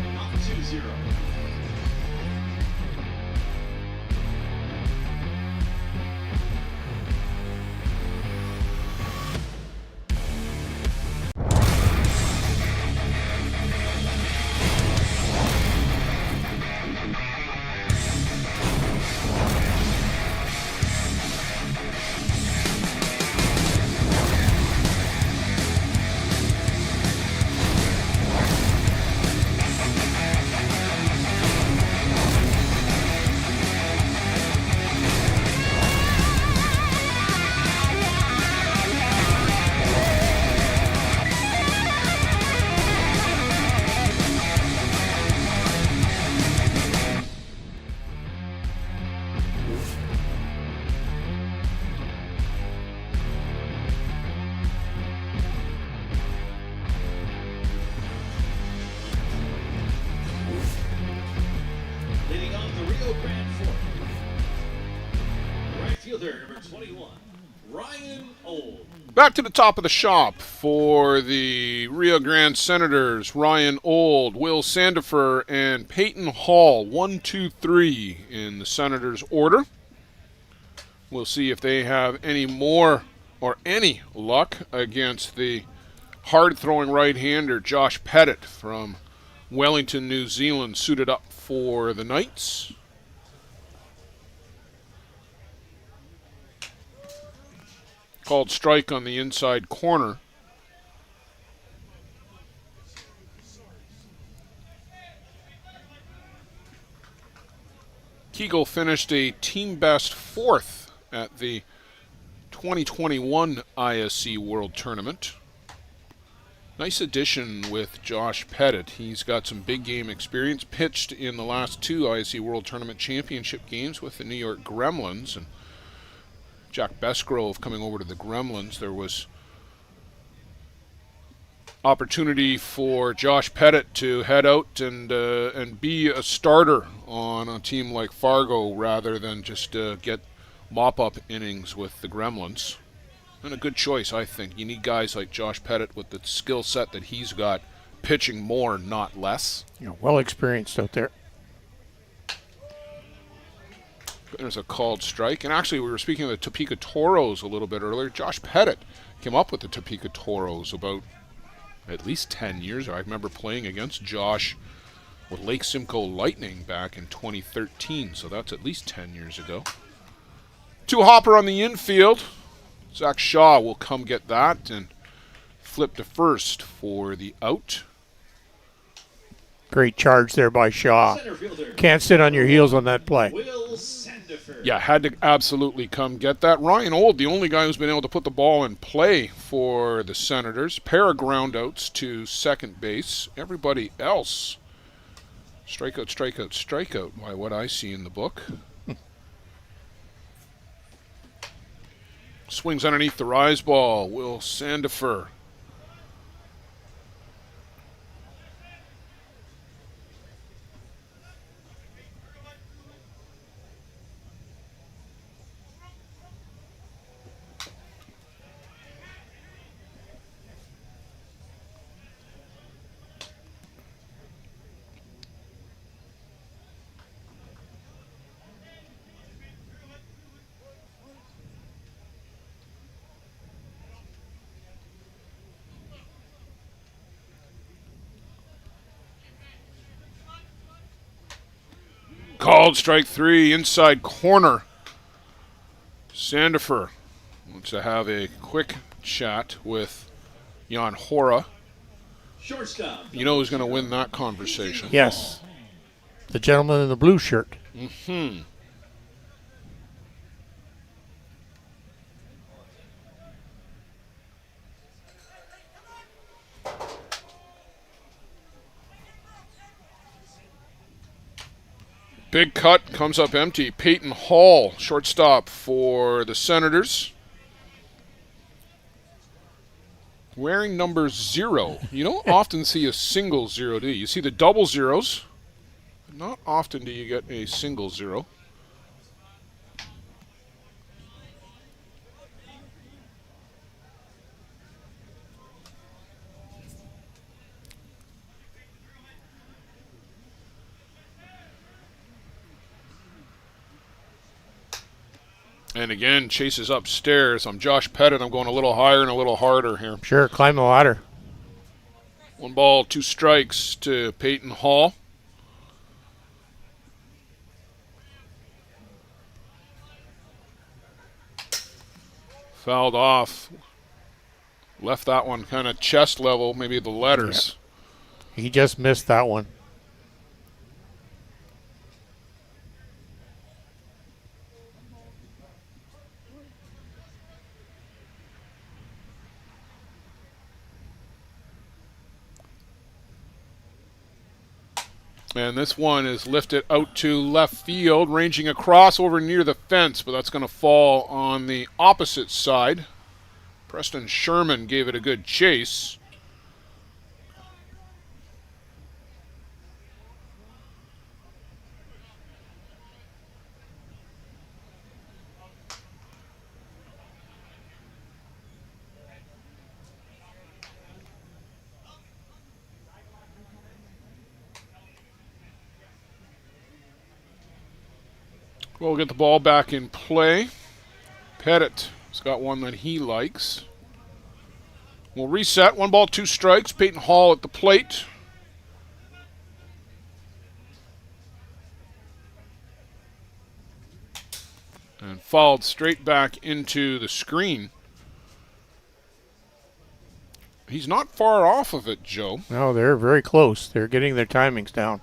Right fielder number 21, Ryan Old. Back to the top of the shop for the Rio Grande Senators. Ryan Old, Will Sandifer, and Peyton Hall. 1, 2, 3 in the Senators' order. We'll see if they have any more or any luck against the hard-throwing right-hander Josh Pettit from Wellington, New Zealand, suited up for the Knights. Called strike on the inside corner. KEGEL finished a team best 4th at the 2021 ISC World Tournament. Nice addition with Josh Pettit. He's got some big game experience, pitched in the last 2 ISC World Tournament Championship games with the New York Gremlins. And Jack Besgrove coming over to the Gremlins. There was opportunity for Josh Pettit to head out and be a starter on a team like Fargo rather than just get mop-up innings with the Gremlins. And a good choice, I think. You need guys like Josh Pettit with the skill set that he's got, pitching more, not less. Well experienced out there. There's a called strike. And actually, we were speaking of the Topeka Toros a little bit earlier. Josh Pettit came up with the Topeka Toros about at least 10 years ago. I remember playing against Josh with Lake Simcoe Lightning back in 2013, so that's at least 10 years ago. 2 hopper on the infield. Zach Shaw will come get that and flip to first for the out. Great charge there by Shaw. Can't sit on your heels on that play. Yeah, had to absolutely come get that. Ryan Old, the only guy who's been able to put the ball in play for the Senators. Pair of groundouts to second base. Everybody else, strikeout, strikeout, strikeout by what I see in the book. Swings underneath the rise ball. Will Sandifer. Called strike 3, inside corner. Sandifer wants to have a quick chat with Jan Hora. Shortstop. You know who's going to win that conversation? Yes. The gentleman in the blue shirt. Mm-hmm. Big cut, comes up empty. Peyton Hall, shortstop for the Senators. Wearing number 0. You don't often see a single 0, do you? You see the double zeros. Not often do you get a single 0. And again, chases upstairs. I'm Josh Pettit. I'm going a little higher and a little harder here. Sure, climb the ladder. 1 ball, 2 strikes to Peyton Hall. Fouled off. Left that one kind of chest level, maybe the letters. Yeah. He just missed that one. And this one is lifted out to left field, ranging across over near the fence, but that's going to fall on the opposite side. Preston Sherman gave it a good chase. We'll get the ball back in play. Pettit has got one that he likes. We'll reset. 1 ball, 2 strikes. Peyton Hall at the plate. And fouled straight back into the screen. He's not far off of it, Joe. No, they're very close. They're getting their timings down.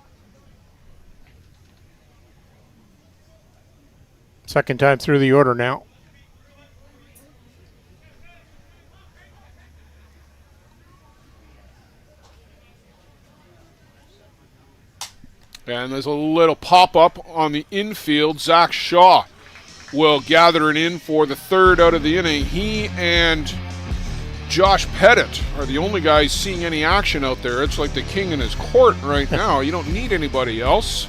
Second time through the order now. And there's a little pop-up on the infield. Zach Shaw will gather it in for the 3rd out of the inning. He and Josh Pettit are the only guys seeing any action out there. It's like the king in his court right now. You don't need anybody else.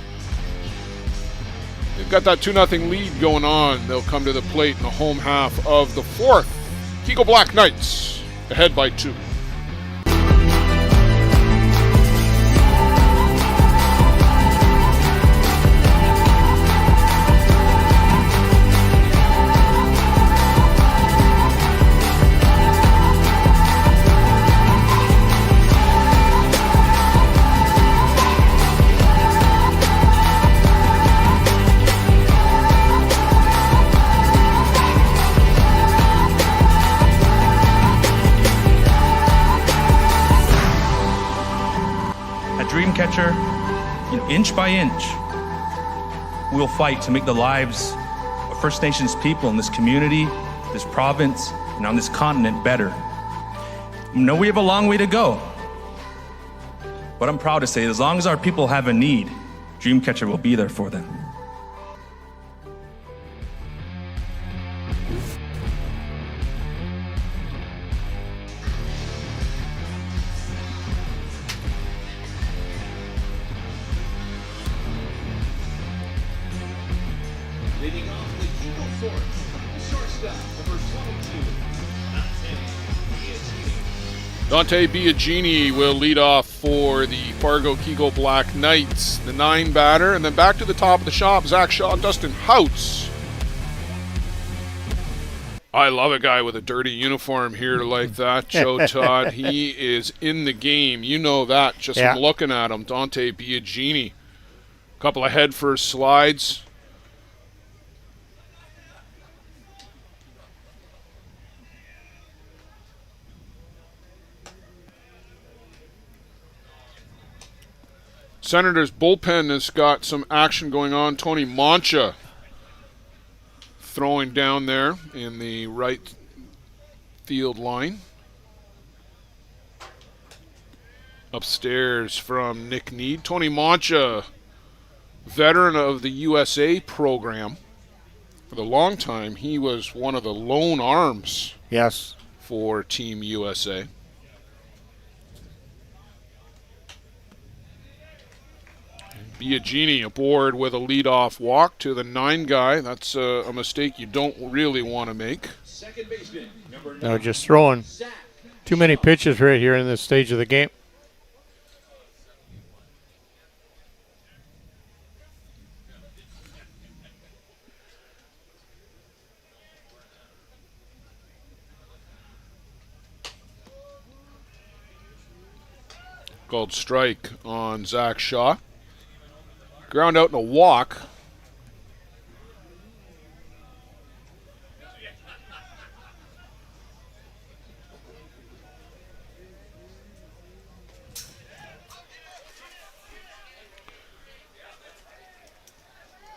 They've got that 2-0 lead going on. They'll come to the plate in the home half of the 4th. KEGEL Black Knights ahead by 2. Catcher, inch by inch, we'll fight to make the lives of First Nations people in this community, this province, and on this continent better. I know we have a long way to go, but I'm proud to say as long as our people have a need, Dreamcatcher will be there for them. Leading off the KEGEL Force, shortstop, number 22, Dante Biagini will lead off for the Fargo KEGEL Black Knights. The 9 batter, and then back to the top of the shop, Zach Shaw, Dustin Houts. I love a guy with a dirty uniform here like that, Joe Todd. He is in the game. You know that just from looking at him. Dante Biagini. A couple of head first slides. Senators bullpen has got some action going on. Tony Mancha throwing down there in the right field line. Upstairs from Nick Need. Tony Mancha, veteran of the USA program. For the long time, he was one of the lone arms for Team USA. Biagini aboard with a leadoff walk to the 9 guy. That's a mistake you don't really want to make. second baseman, number 9. No, just throwing too many pitches right here in this stage of the game. Called strike on Zach Shaw. Ground out in a walk.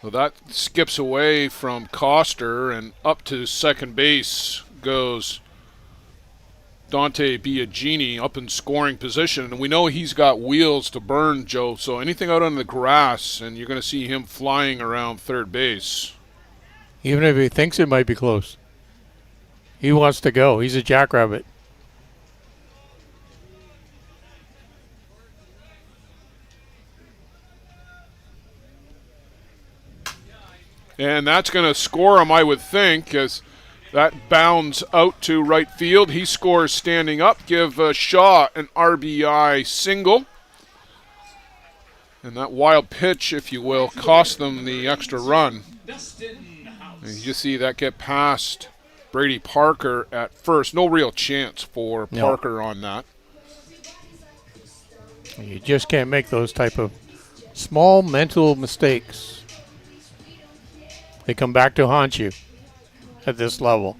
So that skips away from Coster, and up to second base goes Dante Biagini, up in scoring position. And we know he's got wheels to burn, Joe, so anything out on the grass, and you're going to see him flying around third base. Even if he thinks it might be close. He wants to go. He's a jackrabbit. And that's going to score him, I would think, as that bounds out to right field. He scores standing up. Give Shaw an RBI single. And that wild pitch, if you will, cost them the extra run. And you just see that get past Brady Parker at first. No real chance for Parker on that. You just can't make those type of small mental mistakes. They come back to haunt you at this level.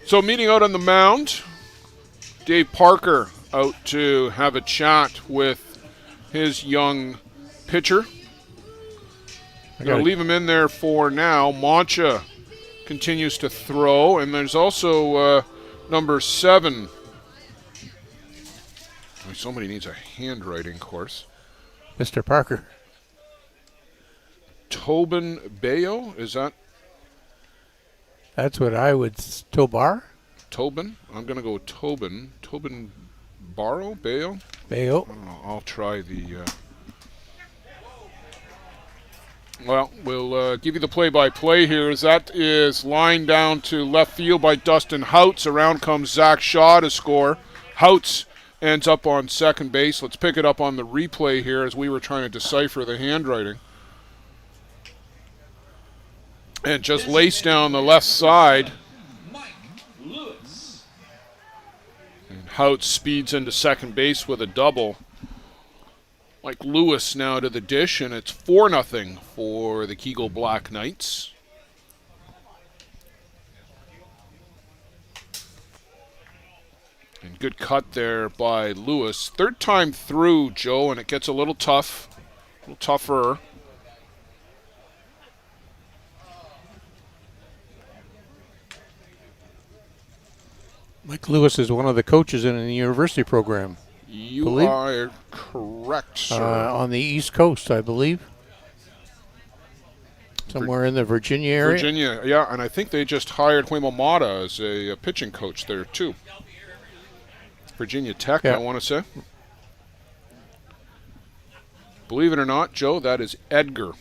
So meeting out on the mound, Dave Parker out to have a chat with his young pitcher. I'm going to leave him in there for now. Mancha continues to throw, and there's also number 7. Somebody needs a handwriting course. Mr. Parker. Tobin Bayo, is that? That's what I would. Tobar? Tobin? I'm going to go Tobin. Tobin Barrow? Bayo? Bayo. I'll try the... Well, we'll give you the play-by-play here. As that is lined down to left field by Dustin Houts. Around comes Zach Shaw to score. Houts ends up on second base. Let's pick it up on the replay here as we were trying to decipher the handwriting. And just lace down the left side. And Houts speeds into second base with a double. Mike Lewis now to the dish, and it's 4-0 for the KEGEL Black Knights. And good cut there by Lewis. Third time through, Joe, and it gets a little tough, a little tougher. Mike Lewis is one of the coaches in the university program. You are correct, sir. On the East Coast, I believe. Somewhere in the Virginia area. Virginia, yeah, and I think they just hired Huimamata as a pitching coach there, too. Virginia Tech, I want to say. Believe it or not, Joe, that is Edgar.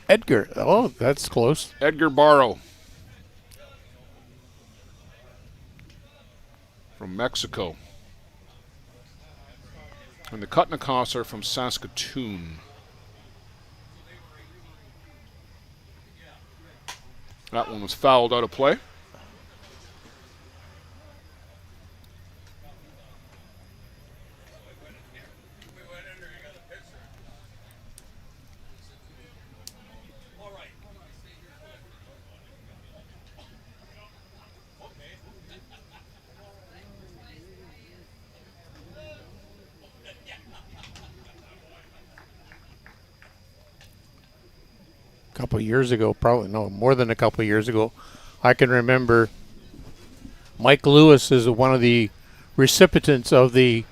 Edgar. Oh, that's close. Edgar Barrow. From Mexico. And the Kutnikovs are from Saskatoon. That one was fouled out of play. A couple of years ago, probably no, more than a couple of years ago, I can remember Mike Lewis is one of the recipients of the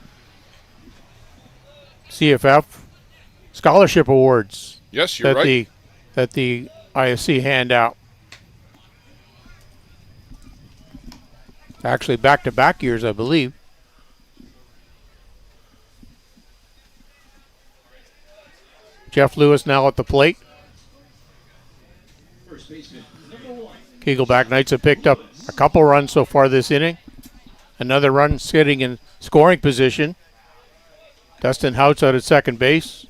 CFF scholarship awards. Yes, you're right. That the ISC hand out. Actually, back-to-back years, I believe. Jeff Lewis now at the plate. KEGEL Black Knights have picked up a couple runs so far this inning. Another run sitting in scoring position. Dustin Houts out at second base.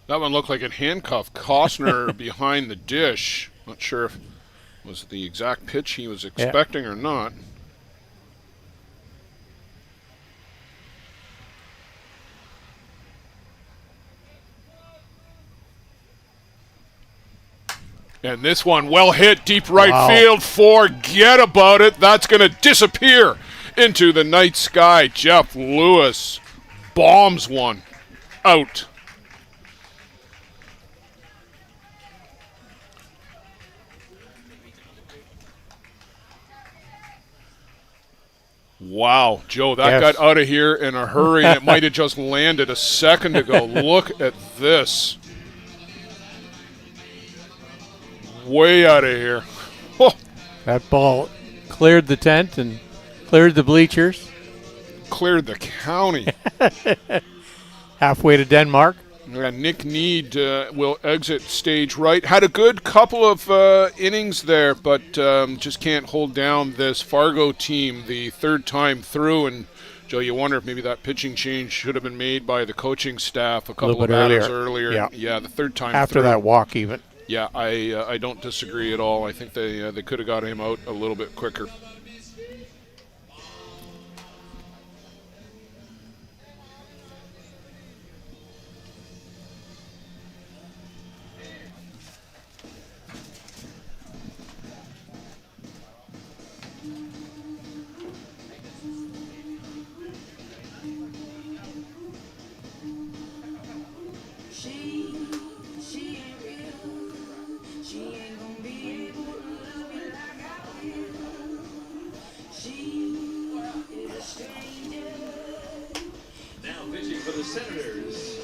That one looked like it handcuffed Costner behind the dish. Not sure if it was the exact pitch he was expecting or not. And this one well hit deep right field. Forget about it. That's going to disappear into the night sky. Jeff Lewis bombs one out. Wow, Joe, that got out of here in a hurry, and it might have just landed a second ago. Look at this. Way out of here. Oh. That ball cleared the tent and cleared the bleachers. Cleared the county. Halfway to Denmark. Nick Need will exit stage right. Had a good couple of innings there, but just can't hold down this Fargo team the third time through. And Joe, you wonder if maybe that pitching change should have been made by the coaching staff a couple of batters earlier. Yeah, the third time after through. that walk even. Yeah, I don't disagree at all. I think they could have got him out a little bit quicker. For the Senators,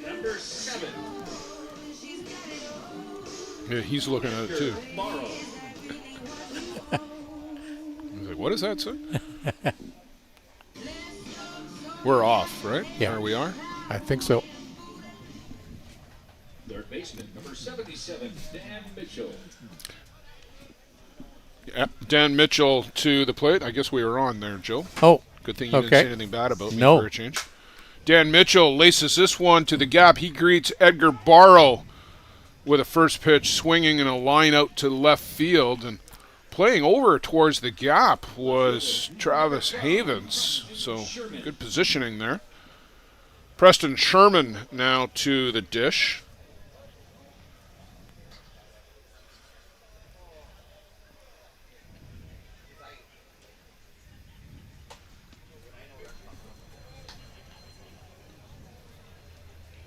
number 7. Yeah, he's looking at it too. He's like, what does that say? We're off, right? Yeah. Or we are? I think so. Third baseman, number 77, Dan Mitchell. Yeah, Dan Mitchell to the plate. I guess we were on there, Joe. Oh. Good thing you didn't say anything bad about me for a change. Dan Mitchell laces this one to the gap. He greets Edgar Barrow with a first pitch swinging in a line out to left field. And playing over towards the gap was Travis Havens. So good positioning there. Preston Sherman now to the dish.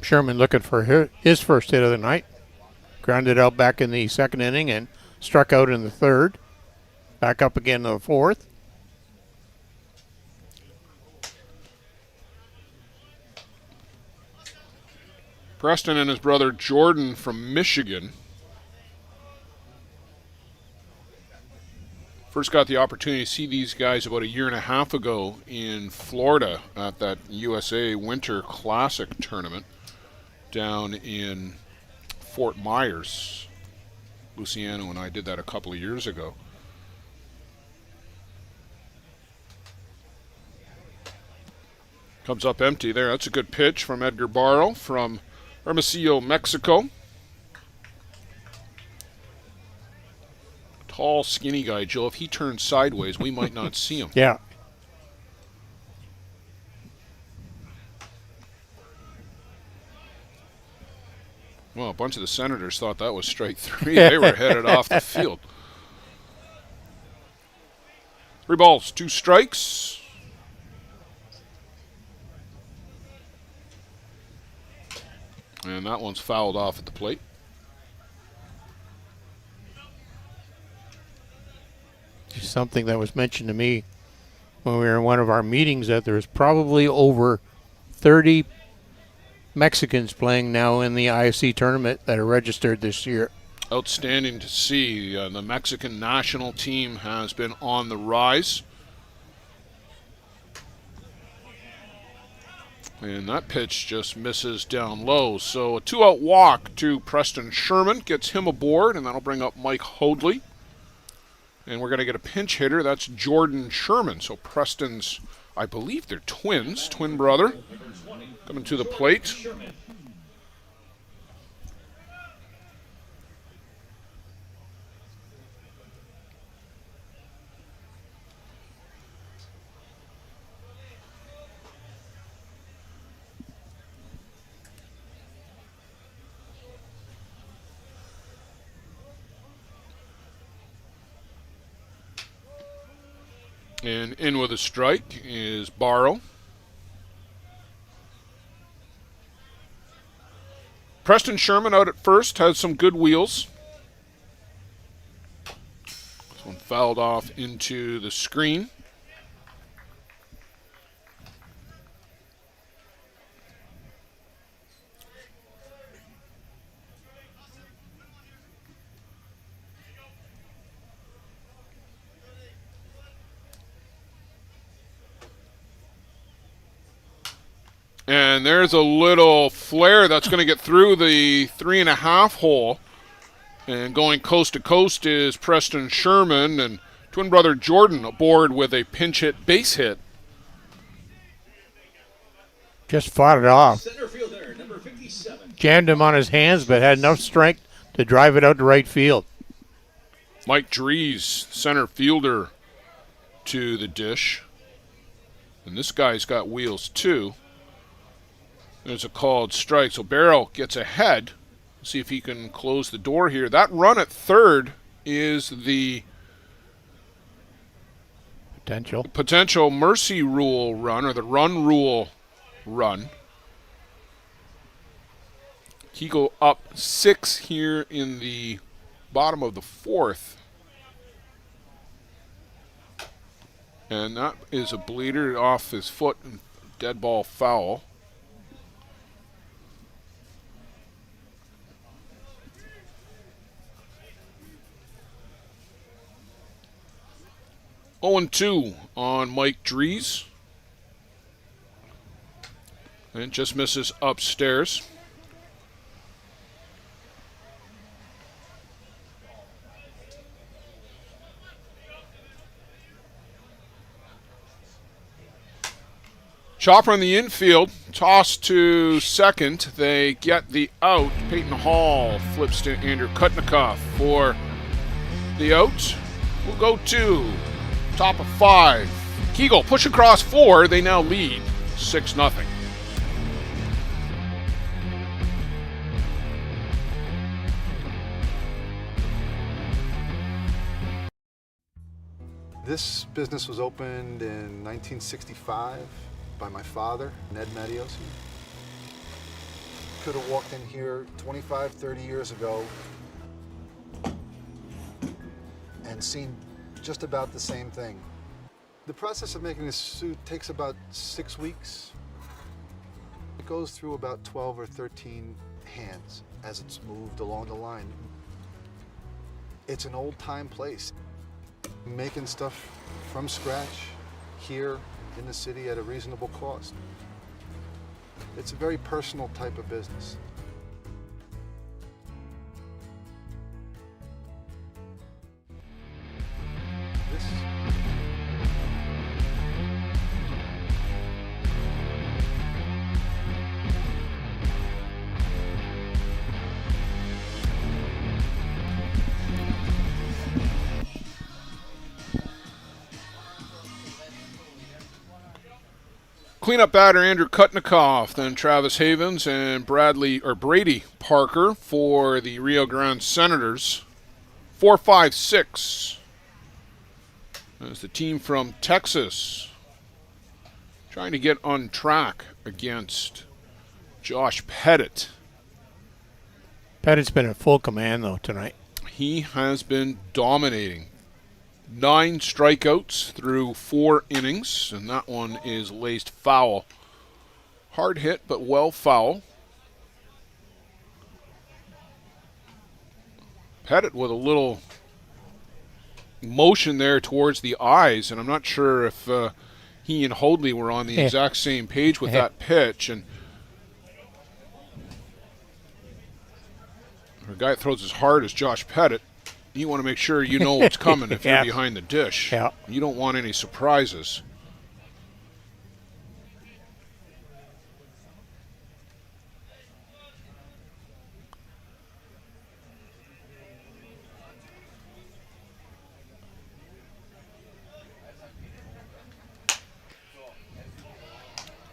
Sherman looking for his first hit of the night. Grounded out back in the second inning and struck out in the third. Back up again in the fourth. Preston and his brother Jordan from Michigan. First got the opportunity to see these guys about a year and a half ago in Florida at that USA Winter Classic tournament down in Fort Myers. Luciano and I did that a couple of years ago. Comes up empty there. That's a good pitch from Edgar Barrow from Hermosillo, Mexico. Tall, skinny guy, Joe. If he turns sideways, we might not see him. Yeah. Well, a bunch of the Senators thought that was strike 3. They were headed off the field. 3 balls, 2 strikes. And that one's fouled off at the plate. Something that was mentioned to me when we were in one of our meetings, that there's probably over 30 Mexicans playing now in the ISC tournament that are registered this year. Outstanding to see. The Mexican national team has been on the rise. And that pitch just misses down low. So a 2-out walk to Preston Sherman gets him aboard, and that'll bring up Mike Hoadley. And we're going to get a pinch hitter. That's Jordan Sherman. So Preston's, I believe they're twins, twin brother, coming to the plate. And in with a strike is Barrow. Preston Sherman out at first, has some good wheels. This one fouled off into the screen. And there's a little flare that's going to get through the 3.5 hole. And going coast to coast is Preston Sherman, and twin brother Jordan aboard with a pinch hit base hit. Just fought it off. Center fielder, number 57. Jammed him on his hands, but had enough strength to drive it out to right field. Mike Dries, center fielder, to the dish. And this guy's got wheels too. There's a called strike. So Barrow gets ahead. See if he can close the door here. That run at third is the potential mercy rule run, or the run rule run. KEGEL up 6 here in the bottom of the 4th. And that is a bleeder off his foot and dead ball foul. Oh, 2 on Mike Dries. And just misses upstairs. Chopper in the infield, toss to second. They get the out. Peyton Hall flips to Andrew Kutnikoff for the out. We'll go to top of 5. KEGEL push across 4. They now lead 6-0. This business was opened in 1965 by my father, Ned Matiosi. Could have walked in here 25, 30 years ago and seen just about the same thing. The process of making this suit takes about 6 weeks. It goes through about 12 or 13 hands as it's moved along the line. It's an old-time place. Making stuff from scratch here in the city at a reasonable cost. It's a very personal type of business. Cleanup batter Andrew Kutnikoff, then Travis Havens and Brady Parker for the Rio Grande Senators. 4-5-6. As the team from Texas trying to get on track against Josh Pettit. Pettit's been at full command though tonight. He has been dominating. 9 strikeouts through 4 innings, and that one is laced foul. Hard hit, but well foul. Pettit with a little motion there towards the eyes, and I'm not sure if he and Hoadley were on the exact same page with that pitch. And a guy that throws as hard as Josh Pettit, you want to make sure you know what's coming if you're behind the dish. Yeah. You don't want any surprises.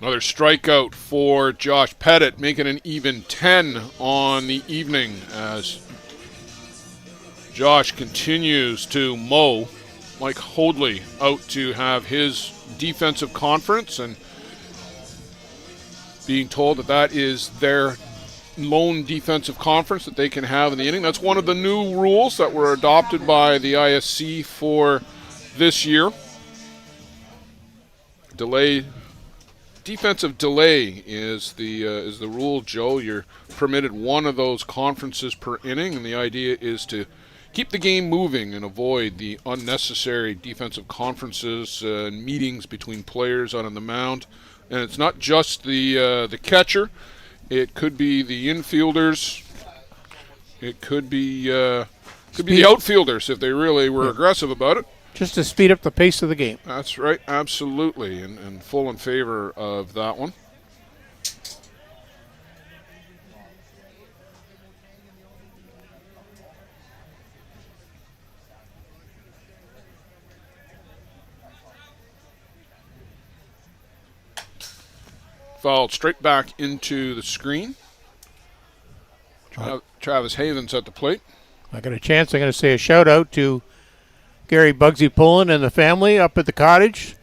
Another strikeout for Josh Pettit, making an even 10 on the evening as Josh continues to mow. Mike Hoadley out to have his defensive conference, and being told that that is their lone defensive conference that they can have in the inning. That's one of the new rules that were adopted by the ISC for this year. Defensive delay is the rule, Joe. You're permitted one of those conferences per inning, and the idea is to keep the game moving and avoid the unnecessary defensive conferences and meetings between players on the mound. And it's not just the catcher. It could be the infielders. It could be the outfielders if they really were aggressive about it. Just to speed up the pace of the game. That's right, absolutely, and full in favor of that one. Fouled straight back into the screen. Travis Havens at the plate. I got a chance. I'm going to say a shout out to Gary Bugsy Pullen and the family up at the cottage.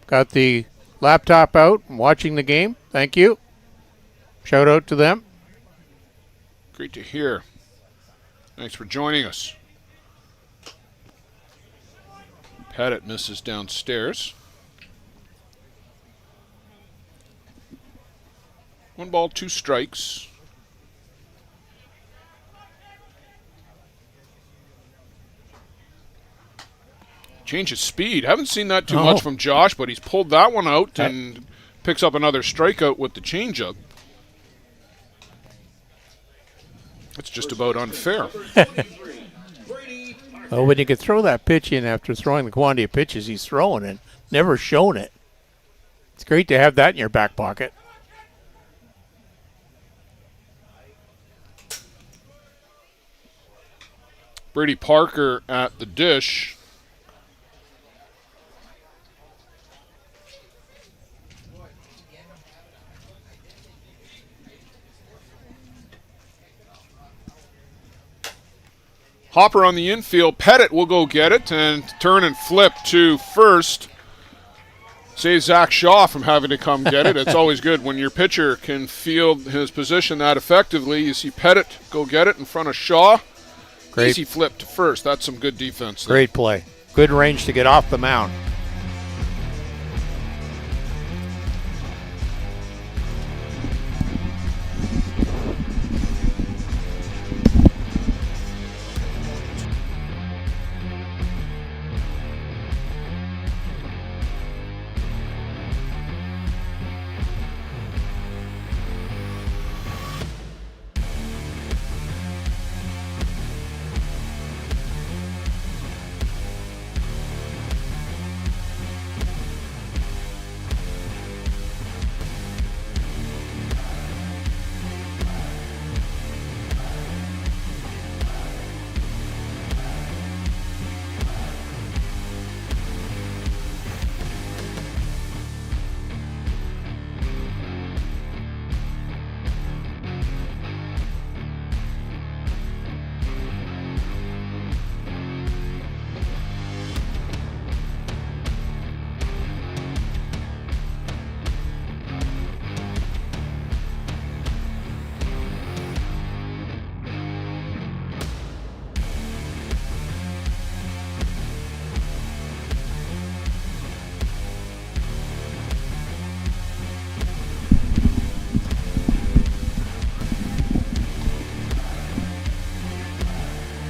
Got the laptop out and watching the game. Thank you. Shout out to them. Great to hear. Thanks for joining us. Pettit misses downstairs. 1 ball, 2 strikes. Change of speed. Haven't seen that too much from Josh, but he's pulled that one out and picks up another strikeout with the changeup. That's just about unfair. Well, when you can throw that pitch in after throwing the quantity of pitches he's throwing and never shown it, it's great to have that in your back pocket. Brady Parker at the dish. Hopper on the infield. Pettit will go get it and turn and flip to first. Save Zach Shaw from having to come get it. It's always good when your pitcher can field his position that effectively. You see Pettit go get it in front of Shaw. Great. Easy flip to first. That's some good defense there. Great play. Good range to get off the mound.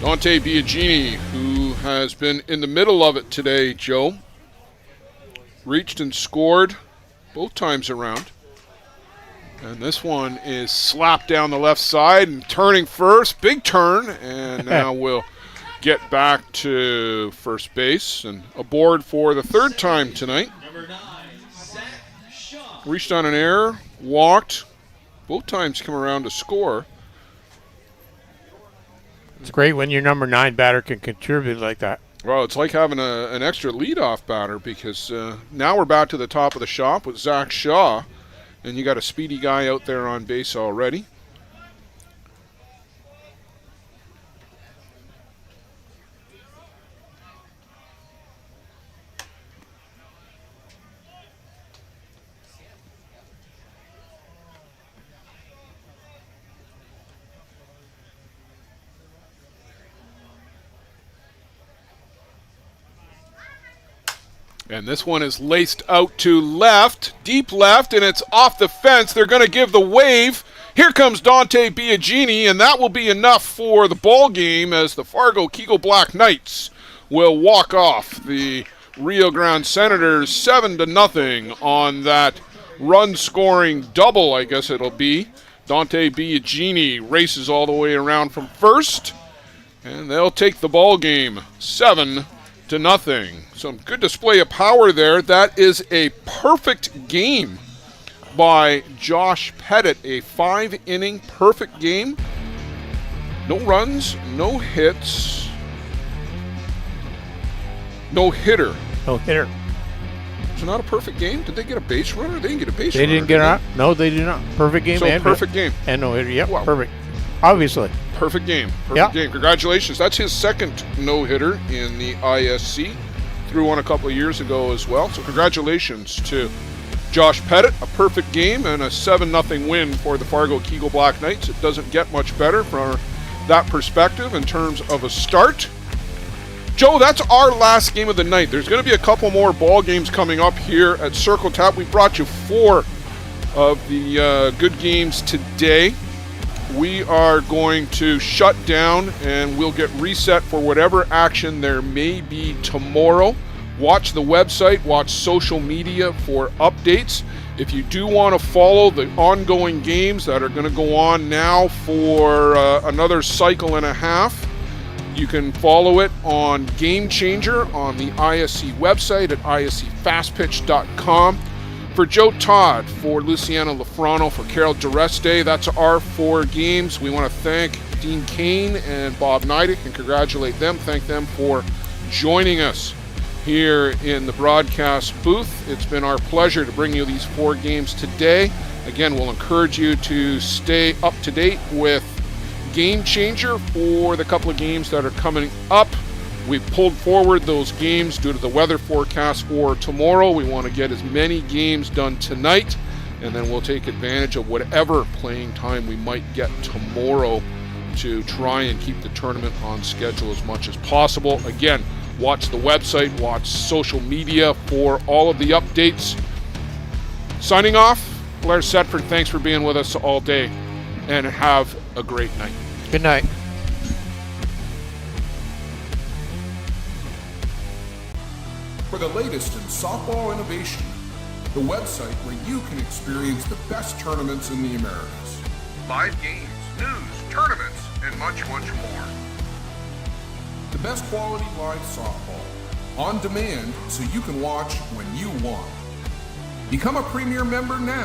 Dante Biagini, who has been in the middle of it today, Joe. Reached and scored both times around. And this one is slapped down the left side and turning first. Big turn. And now we'll get back to first base and aboard for the third time tonight. Number 9, Zach Shaw. Reached on an error, walked. Both times come around to score. It's great when your number 9 batter can contribute like that. Well, it's like having an extra leadoff batter because now we're back to the top of the shop with Zach Shaw, and you got a speedy guy out there on base already. And this one is laced out to left, deep left, and it's off the fence. They're going to give the wave. Here comes Dante Biagini, and that will be enough for the ball game as the Fargo KEGEL Black Knights will walk off the Rio Grande Senators 7-0 on that run-scoring double, I guess it'll be. Dante Biagini races all the way around from first, and they'll take the ball game 7-0. Some good display of power there. That is a perfect game by Josh Pettit, a 5-inning perfect game. No runs, no hits, no hitter. No hitter. It's not a perfect game. Did they get a base runner? They didn't get a base They runner. didn't get out. No, they did not. Perfect game. So and perfect game. And no hitter. Yep, Wow. perfect. Obviously. Perfect game. Perfect Yeah. game. Congratulations. That's his second no-hitter in the ISC. Threw one a couple of years ago as well. So congratulations to Josh Pettit. A perfect game and a 7-0 win for the Fargo KEGEL Black Knights. It doesn't get much better from that perspective in terms of a start. Joe, that's our last game of the night. There's going to be a couple more ball games coming up here at Circle Tap. We brought you 4 of the good games today. We are going to shut down and we'll get reset for whatever action there may be tomorrow. Watch the website, watch social media for updates. If you do want to follow the ongoing games that are going to go on now for another cycle and a half, you can follow it on Game Changer on the ISC website at iscfastpitch.com. For Joe Todd, for Luciano Lafrano, for Carol Dureste, that's our 4 games. We want to thank Dean Kane and Bob Neidick and congratulate them. Thank them for joining us here in the broadcast booth. It's been our pleasure to bring you these 4 games today. Again, we'll encourage you to stay up to date with Game Changer for the couple of games that are coming up. We've pulled forward those games due to the weather forecast for tomorrow. We want to get as many games done tonight, and then we'll take advantage of whatever playing time we might get tomorrow to try and keep the tournament on schedule as much as possible. Again, watch the website, watch social media for all of the updates. Signing off, Blair Setford, thanks for being with us all day, and have a great night. Good night. For the latest in softball innovation, the website where you can experience the best tournaments in the Americas. Live games, news, tournaments, and much, much more. The best quality live softball, on demand so you can watch when you want. Become a Premier member now